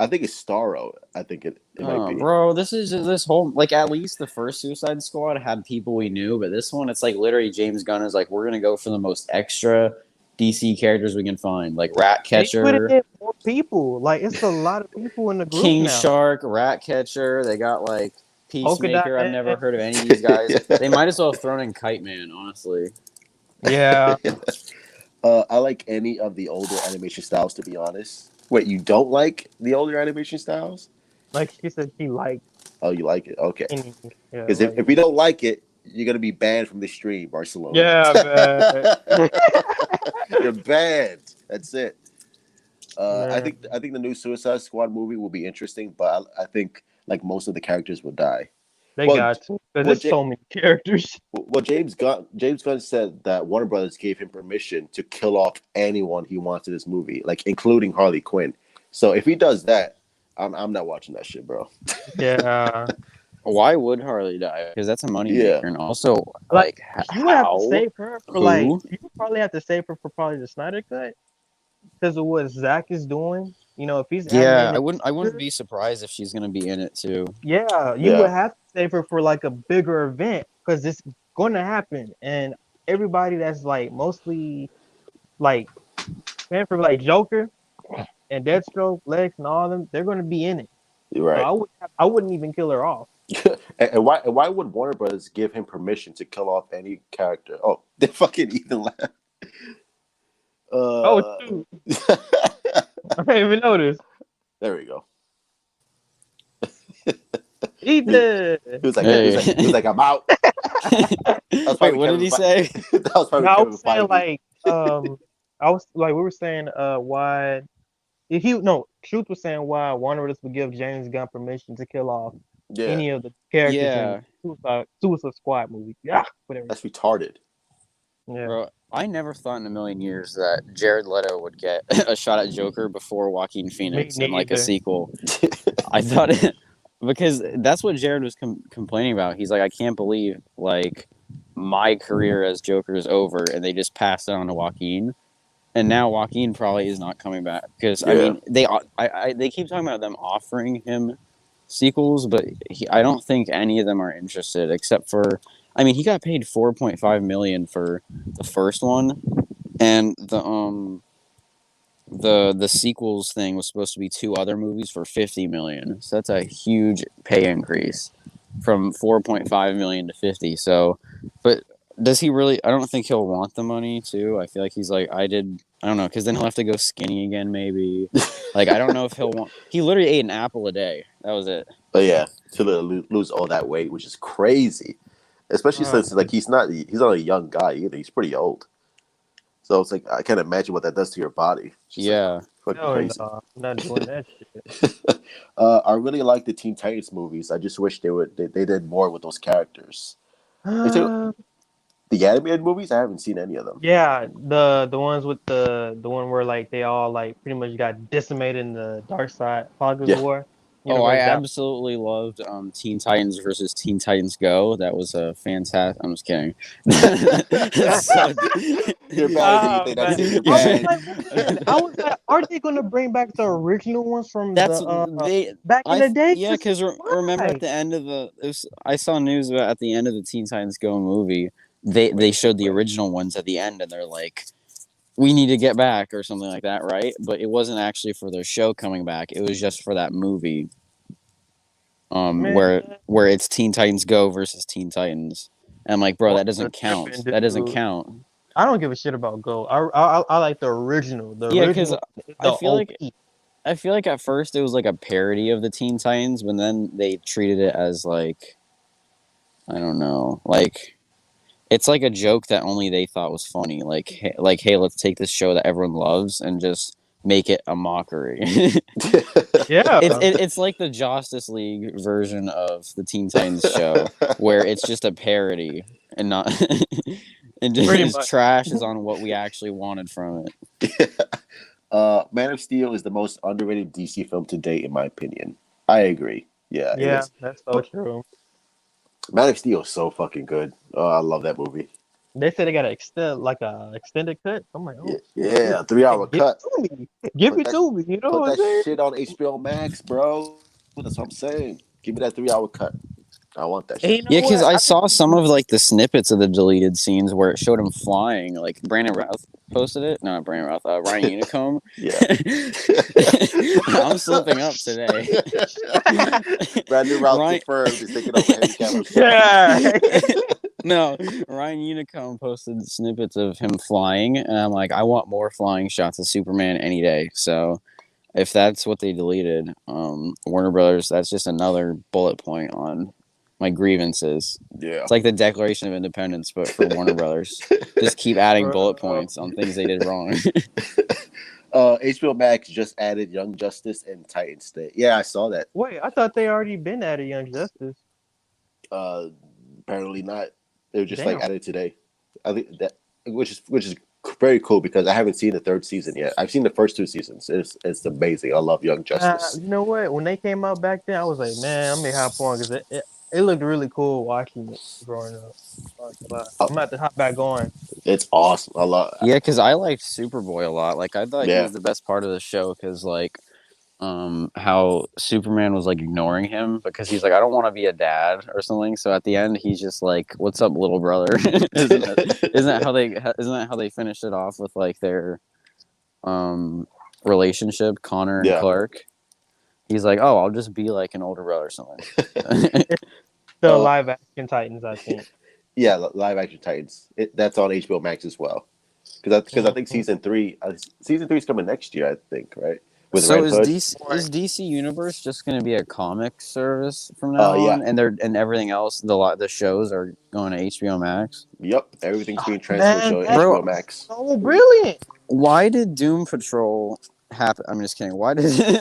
I think it's Starro. I think it might oh, be. bro, this is just this whole like at least the first Suicide Squad had people we knew, but this one it's like literally James Gunn is like we're gonna go for the most extra DC characters we can find, like They put Ratcatcher, in more people. Like it's a lot of people in the group King now. Shark, Ratcatcher. They got like Polka dot Peacemaker. I've man. never heard of any of these guys. They might as well have thrown in Kite Man, honestly. Yeah. I like any of the older animation styles, to be honest. Wait, you don't like the older animation styles? Like she said, she liked Oh, you like it? Okay. any. Yeah, Because like if you don't like it, you're gonna be banned from the stream, Barcelona. yeah, man. You're banned. That's it. I Man, think the new Suicide Squad movie will be interesting, but I think like most of the characters will die. they Well, got to because well, there's so many characters. James Gunn said that Warner Brothers gave him permission to kill off anyone he wants in this movie, like including Harley Quinn. So if he does that, I'm not watching that shit, bro. Yeah, Why would Harley die? Because that's a moneymaker, Yeah, and also like like you would have to how? save her for like Who? you would probably have to save her for probably the Snyder cut because of what Zach is doing. You know, if he's Yeah, animating, I wouldn't be surprised if she's gonna be in it too. yeah, you would yeah, have to save her for like a bigger event because it's going to happen, and everybody that's like mostly like fan for like Joker and Deathstroke, Lex, and all of them, they're going to be in it. you're So right. I wouldn't even kill her off. And why would Warner Brothers give him permission to kill off any character? Oh, they fucking Ethan left. Oh shoot, I didn't even notice. There we go. Ethan. He was like, Hey. I'm out. Wait, probably what Kevin did he Fe- say? That was probably No, I Kevin was saying Feige. like I was like we were saying why Truth was saying why Warner Brothers would give James Gunn permission to kill off Yeah, any of the characters Yeah, in Suicide Squad movie. Yeah, whatever. that's retarded. Yeah. bro. I never thought in a million years that Jared Leto would get a shot at Joker before Joaquin Phoenix in like a neither. sequel. I thought it because that's what Jared was complaining about. He's like, I can't believe like my career as Joker is over, and they just passed it on to Joaquin. And now Joaquin probably is not coming back because I Yeah. mean they keep talking about them offering him sequels, but I don't think any of them are interested except for I mean he got paid $4.5 million for the first one, and the sequels thing was supposed to be two other movies for $50 million. So that's a huge pay increase from 4.5 million to 50. So, but does he really? I don't think he'll want the money too. I feel like he's like I don't know, because then he'll have to go skinny again maybe. Like I don't know if he'll want. He literally ate an apple a day. That was it. But yeah, to lose all that weight, which is crazy, especially since like he's not a young guy either. He's pretty old. So it's like I can't imagine what that does to your body. It's just, Yeah. like, fucking No, crazy. no, I'm not doing that shit. I really like the Teen Titans movies. I just wish they did more with those characters. The animated movies, I haven't seen any of them. Yeah, the ones with the one where like they all like pretty much got decimated in the Dark Side Apocalypse Yeah. War. Oh, I Universe, that- absolutely loved Teen Titans versus Teen Titans Go. That was a fantastic. I'm just kidding. So- You're bad. You think that's man. bad. I was like, are they gonna bring back the original ones from That's the back in the day? Yeah, because remember at the end of I saw news about at the end of the Teen Titans Go movie, they showed the original ones at the end, and they're like, we need to get back or something like that, right? But it wasn't actually for their show coming back. It was just for that movie. Man. Where it's Teen Titans Go versus Teen Titans. And I'm like, bro, that doesn't count. tripping, That doesn't dude. count. I don't give a shit about Go. I like the original. Yeah, because I feel OP. like at first it was like a parody of the Teen Titans, but then they treated it as like, I don't know, like it's like a joke that only they thought was funny. Like, hey, let's take this show that everyone loves and just make it a mockery. Yeah, It's like the Justice League version of the Teen Titans show, where it's just a parody and not and Pretty just much. trash is on what we actually wanted from it. Man of Steel is the most underrated DC film to date, in my opinion. I agree. Yeah, it yeah, is. that's so true. Man of Steel is so fucking good. Oh, I love that movie. They said they got an extended cut. I'm like, oh, Yeah, 3-hour give cut. it to me. Give it to me. You know Put what I'm that saying? shit on HBO Max, bro. That's what I'm saying. Give me that 3-hour cut. I want that And you shit. know Yeah, because what? I saw some of like the snippets of the deleted scenes where it showed him flying. Like Brandon Routh posted it. No, not Brandon Routh. Ryan Unicomb. Yeah. I'm slipping up today. Brandon Routh Ryan- confirmed is taking over heavy camera. Yeah. No, Ryan Unicombe posted snippets of him flying, and I'm like, I want more flying shots of Superman any day. So if that's what they deleted, Warner Brothers, that's just another bullet point on my grievances. Yeah. It's like the Declaration of Independence, but for Warner Brothers. Just keep adding bullet Bro. points on things they did wrong. HBO Max just added Young Justice and Titans Day. Yeah, I saw that. Wait, I thought they already been at a Young Justice. Uh, Apparently not. They were just like Damn. added today. I think that which is very cool because I haven't seen the third season yet. I've seen the first two seasons. It's amazing. I love Young Justice. You know what? When they came out back then, I was like, man, I may hop on because it looked really cool watching it growing up. I'm about to hop back on. It's awesome. I love. Yeah, because I liked Superboy a lot. Like, I thought he Yeah. was the best part of the show because, like, how Superman was like ignoring him because he's like, I don't want to be a dad or something. So at the end, he's just like, "What's up, little brother?" Isn't that how they finished it off with like their relationship, Connor and Yeah. Clark? He's like, "Oh, I'll just be like an older brother or something." The live action Titans, I think. Yeah, live action Titans. That's on HBO Max as well. Because I think season three is coming next year. I think, right? With So Red is Hood. DC Universe just going to be a comic service from now on, and everything else, the shows are going to HBO Max? Yep, everything's being transferred to that's HBO Max. so brilliant. Why did Doom Patrol happen? I'm just kidding. Why did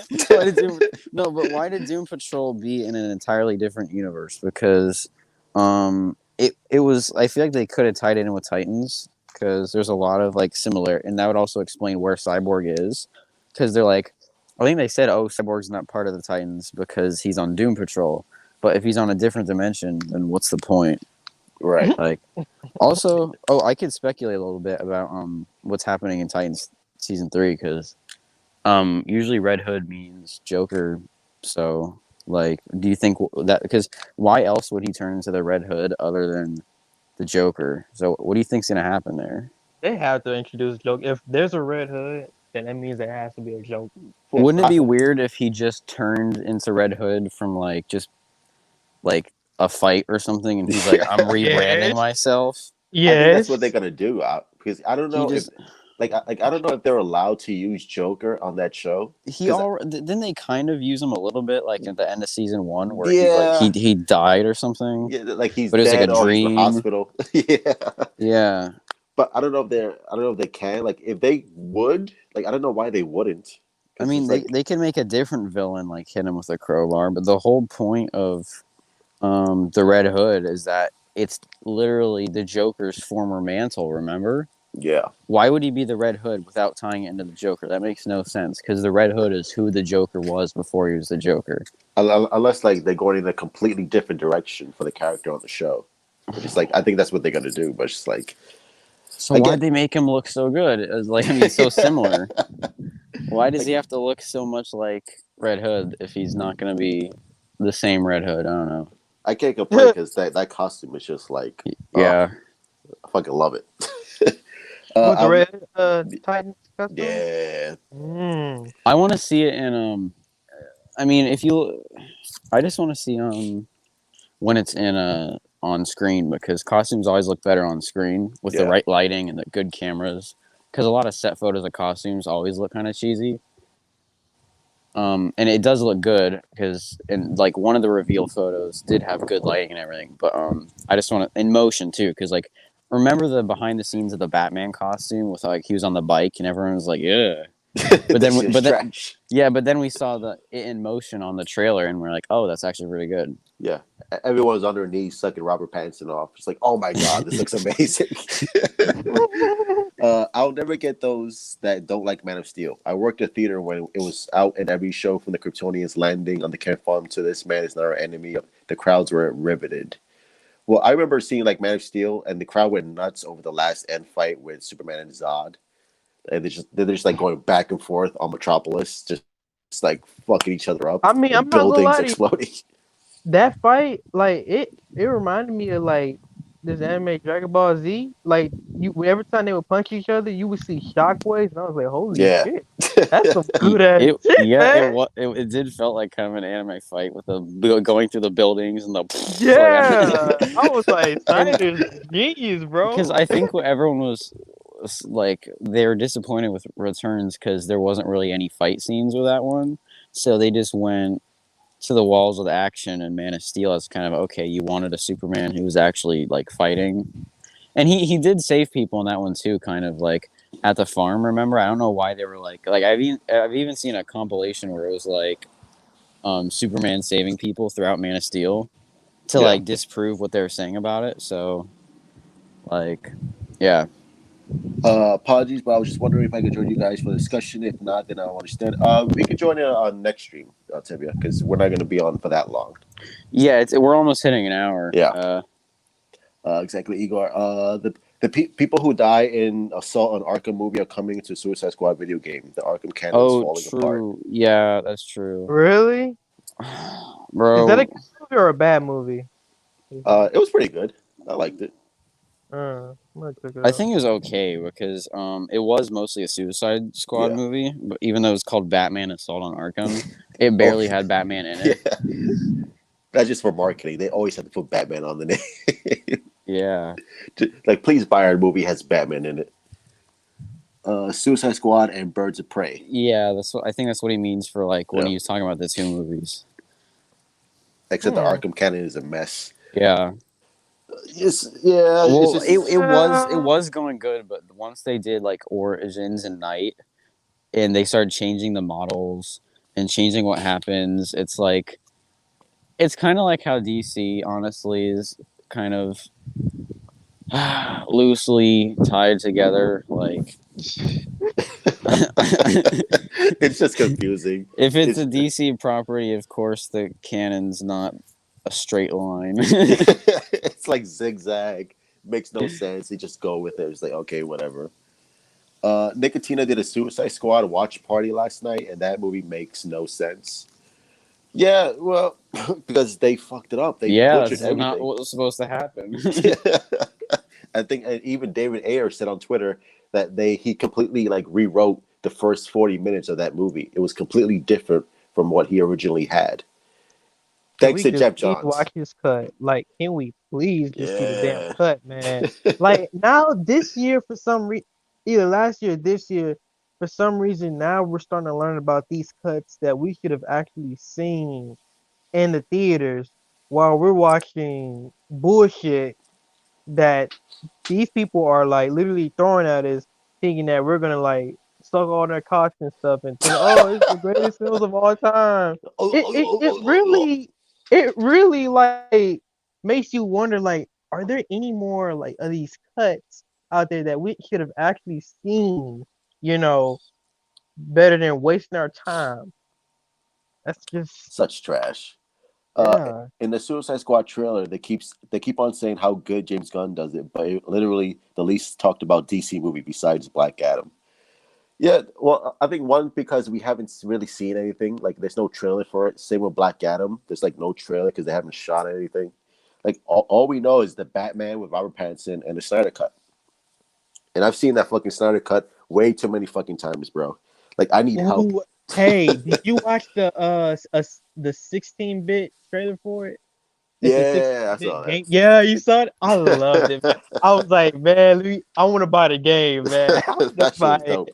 why did Doom Patrol be in an entirely different universe? Because it was, I feel like they could have tied it in with Titans because there's a lot of like similar, and that would also explain where Cyborg is, because they're like, I think they said, oh, Cyborg's not part of the Titans because he's on Doom Patrol. But if he's on a different dimension, then what's the point? Right. Like, also, I could speculate a little bit about what's happening in Titans season 3 because usually Red Hood means Joker. So, like, do you think that, because why else would he turn into the Red Hood other than the Joker? So, what do you think's gonna happen there? They have to introduce Joker. If there's a Red Hood, then that means there has to be a Joker. Wouldn't it be weird if he just turned into Red Hood from like just like a fight or something, and he's like, I'm rebranding myself? Yes. I think that's what they're gonna do. Because I don't know He just- if I don't know if they're allowed to use Joker on that show. Didn't they kind of use him a little bit like at the end of season 1 where Yeah. he's like he died or something? Yeah, like he's But it was dead like a or he's in dream. the hospital. Yeah. Yeah. But I don't know if they can. Like if they would, like I don't know why they wouldn't. I mean, they could make a different villain, like hit him with a crowbar, but the whole point of the Red Hood is that it's literally the Joker's former mantle, remember? Yeah. Why would he be the Red Hood without tying it into the Joker? That makes no sense, because the Red Hood is who the Joker was before he was the Joker. Unless like they're going in a completely different direction for the character on the show. It's like I think that's what they're gonna do, but it's like, so why'd they make him look so good? It's like, I mean, so similar. Why does he have to look so much like Red Hood if he's not going to be the same Red Hood? I don't know. I can't complain because that costume is just like, yeah, I fucking love it. With the Red Titans costume? Yeah. I want to see it in I mean, I just want to see when it's in on screen, because costumes always look better on screen with the right lighting and the good cameras. Because a lot of set photos of costumes always look kind of cheesy. And it does look good because, and like one of the reveal photos did have good lighting and everything. But I just want to, in motion too, because like, remember the behind the scenes of the Batman costume with like he was on the bike and everyone was like, yeah. But then we saw it in motion on the trailer and we're like, oh, that's actually really good. Yeah, everyone was on their knees sucking Robert Pattinson off. It's like, oh my god, this looks amazing. I'll never get those that don't like Man of Steel. I worked at theater when it was out, and every show from the Kryptonians landing on the camp farm to this man is not our enemy, the crowds were riveted. Well, I remember seeing like Man of Steel, and the crowd went nuts over the last end fight with Superman and Zod. And they're just like going back and forth on Metropolis, just like fucking each other up. I mean, I'm not gonna lie to you. Exploding. That fight, like it reminded me of like this anime Dragon Ball Z, like you every time they would punch each other, you would see shockwaves, and I was like, holy Yeah. shit, that's some good ass It shit, yeah, man. it did felt like kind of an anime fight with the going through the buildings and the Yeah, I was like, like and Snyder's genius, because bro. I think what everyone was like they were disappointed with Returns because there wasn't really any fight scenes with that one, so they just went to the walls with action and Man of Steel as kind of okay, you wanted a Superman who was actually like fighting, and he did save people in that one too, kind of like at the farm. Remember, I don't know why they were like I've even seen a compilation where it was like Superman saving people throughout Man of Steel to Yeah. like disprove what they were saying about it. So like yeah. Apologies, but I was just wondering if I could join you guys for the discussion. If not, then I'll understand. We could join in on next stream, Tevya, because we're not going to be on for that long. Yeah, we're almost hitting an hour. Yeah. Exactly, Igor. People who die in Assault on Arkham movie are coming into Suicide Squad video game. The Arkham canon is Oh, falling apart. true. Yeah, that's true. Really? Is that a Bro, good movie or a bad movie? It was pretty good. I liked it. I'm gonna check it I out. think it was okay because it was mostly a Suicide Squad Yeah. movie, but even though it was called Batman Assault on Arkham, it Oh, barely had Batman in yeah. it. That's just for marketing. They always have to put Batman on the name. Yeah. Like, please buy our movie has Batman in it. Suicide Squad and Birds of Prey. Yeah, I think that's what he means for like when Yeah. he was talking about the two movies. Except the Arkham canon is a mess. Yeah. Yes, yeah. It's Well, just it was going good, but once they did like Origins and Night and they started changing the models and changing what happens, it's kind of like how DC honestly is kind of loosely tied together. Like, it's just confusing. if it's a DC property, of course the canon's not a straight line. It's like zigzag. Makes no sense. They just go with it. It's like, okay, whatever. Nicotina did a Suicide Squad watch party last night, and that movie makes no sense. Yeah, well, because they fucked it up. They Yeah, butchered that's not everything. what was supposed to happen. I think and even David Ayer said on Twitter that he completely like rewrote the first 40 minutes of that movie. It was completely different from what he originally had. Can Thanks we to just Jeff please Johns. watch his cut? Like, can we please just see the damn Yeah. cut, man? Like now this year for some reason, either last year or this year, for some reason now we're starting to learn about these cuts that we should have actually seen in the theaters while we're watching bullshit that these people are like literally throwing at us, thinking that we're gonna like suck all their cocks and stuff and think, oh, it's the greatest films of all time. It it it really it really like makes you wonder like, are there any more like of these cuts out there that we should have actually seen, you know, better than wasting our time? That's just Such trash. Uh, yeah. in the Suicide Squad trailer, they keep on saying how good James Gunn does it, but it literally the least talked about DC movie besides Black Adam. Yeah, well, I think one because we haven't really seen anything. Like, there's no trailer for it. Same with Black Adam. There's like no trailer because they haven't shot anything. Like, all we know is the Batman with Robert Pattinson and the Snyder Cut. And I've seen that fucking Snyder Cut way too many fucking times, bro. Like, I need help. Ooh, hey, did you watch the 16-bit trailer for it? It's a Yeah, I saw 16-bit that. game. Yeah, you saw it. I loved it, man. I was like, man, I want to buy the game, man. I want to That shit buy was it. dope.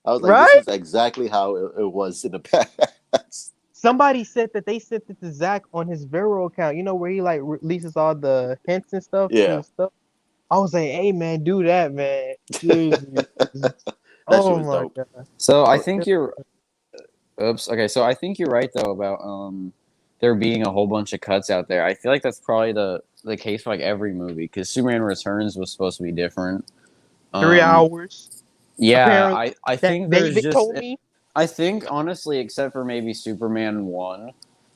I was like, this Right? is exactly how it was in the past. Somebody said that they sent it to Zach on his Vero account. You know where he like releases all the hints and stuff to Yeah, the stuff. I was like, hey, man, do that, man. Seriously. that shit Oh was my dope. god. So I Oh, think you're oops. Okay, so I think you're right though about there being a whole bunch of cuts out there. I feel like that's probably the case for like every movie because Superman Returns was supposed to be different. Three Um, hours, yeah, apparently. I That think there's David just told me. I think honestly, except for maybe Superman 1,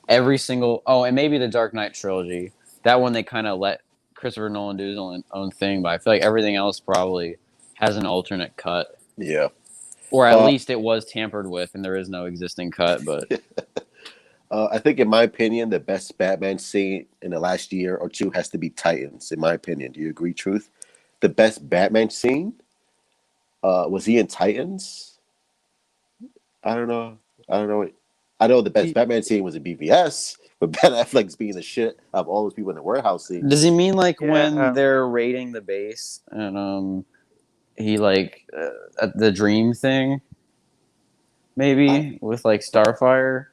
every single and maybe the Dark Knight trilogy, that one they kind of let Christopher Nolan do his own thing, but I feel like everything else probably has an alternate cut. yeah. Or at Uh, least it was tampered with and there is no existing cut, but I think, in my opinion, the best Batman scene in the last year or two has to be Titans. In my opinion, do you agree, Truth? The best Batman scene was he in Titans? I don't know. I don't know. I know the best He- Batman scene was in BVS, but Ben Affleck's being the shit of all those people in the warehouse Does scenes. he mean like when Yeah, they're raiding the base and he like at the dream thing I maybe with like Starfire?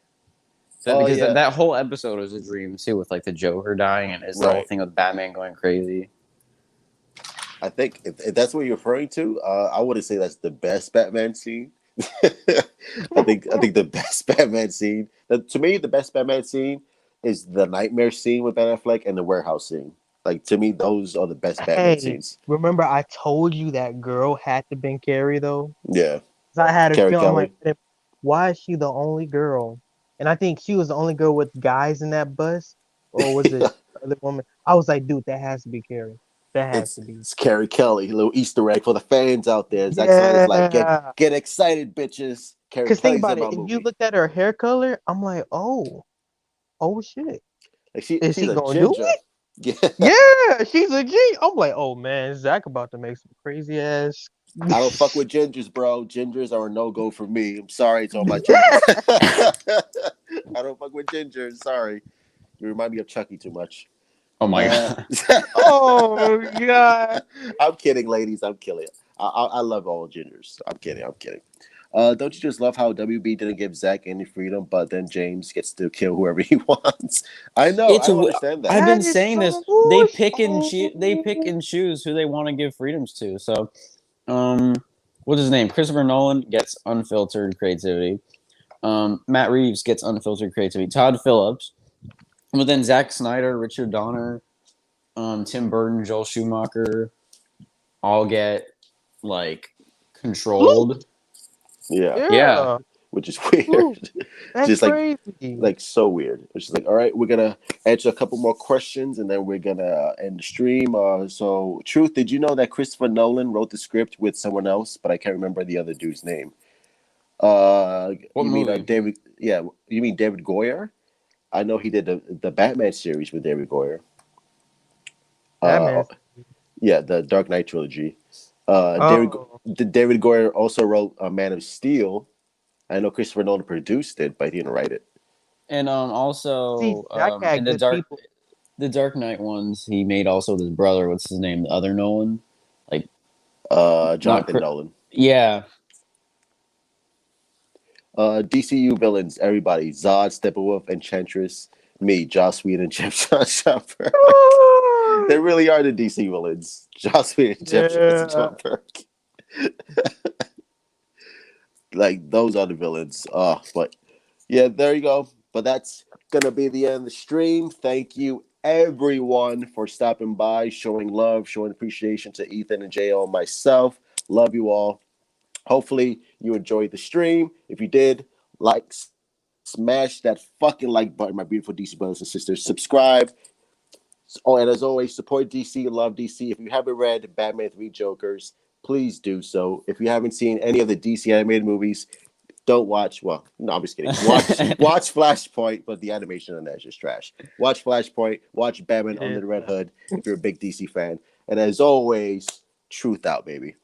oh Because yeah, that whole episode was a dream too, with like the Joker dying and it's the whole right. thing with Batman going crazy. I think if that's what you're referring to, I wouldn't say that's the best Batman scene. I think the best Batman scene, to me, the best Batman scene is the nightmare scene with Ben Affleck and the warehouse scene. Like, to me, those are the best Batman hey, scenes. remember I told you that girl had to been Carrie though? Yeah, 'Cause I had a Carrie feeling, I'm like, Kelly. why is she the only girl? And I think she was the only girl with guys in that bus, or was it the other woman? I was like, dude, that has to be Carrie. That has it's to be. it's Carrie Kelly. A little Easter egg for the fans out there. Zack Snyder's like, Yeah. get excited, bitches. Carrie Cause think Kelly's in about it. my If you movie. looked at her hair color, I'm like, oh shit. Like Is she's she a gonna do ginger. it? Yeah. Yeah, she's a G. I'm like, oh man, Zach about to make some crazy ass. I don't fuck with gingers, bro. Gingers are a no go for me. I'm sorry to all my gingers. I don't fuck with gingers. Sorry, you remind me of Chucky too much. Oh my Uh, god. Oh god. I'm kidding, ladies. I'm kidding. I love all gingers. I'm kidding. I'm kidding. Don't you just love how WB didn't give Zach any freedom, but then James gets to kill whoever he wants? I know. I It's don't understand that. I've been That is saying this. so bullshit. They pick and choose who they want to give freedoms to. So, what's his name? Christopher Nolan gets unfiltered creativity. Matt Reeves gets unfiltered creativity. Todd Phillips, but then Zack Snyder, Richard Donner, Tim Burton, Joel Schumacher all get like Loot. controlled. Yeah, Yeah, Yeah. which is Loot. weird. That's Just crazy. so weird. It's just like, all right, we're gonna answer a couple more questions and then we're gonna end the stream. So, Truth, did you know that Christopher Nolan wrote the script with someone else, but I can't remember the other dude's name. what You mean movie? David? Yeah, you mean David Goyer? I know he did the Batman series with David Goyer. Uh, Batman's. yeah, the Dark Knight trilogy. Oh. David Goyer also wrote Man of Steel. I know Christopher Nolan produced it, but he didn't write it. And See, also Zach in had good people. the Dark Knight ones, he made also with his brother. What's his name? The other Nolan, like not Jonathan Nolan. yeah. DCU villains, everybody. Zod, Steppenwolf, Enchantress, me, Joss Whedon, Jeff Shopper. They really are the DC villains. Joss Whedon, Jeff Yeah. Shopper. Like, those are the villains. But yeah, there you go. But that's gonna be the end of the stream. Thank you everyone for stopping by, showing love, showing appreciation to Ethan and JL and myself. Love you all. Hopefully you enjoyed the stream. If you did, like, smash that fucking like button, my beautiful DC brothers and sisters. Subscribe. Oh, and as always, support DC, love DC. If you haven't read Batman 3 Jokers, please do so. If you haven't seen any of the DC animated movies, don't watch. Well, no, I'm just kidding. Watch Flashpoint, but the animation on that is just trash. Watch Flashpoint. Watch Batman It Under is. the Red Hood if you're a big DC fan. And as always, truth out, baby.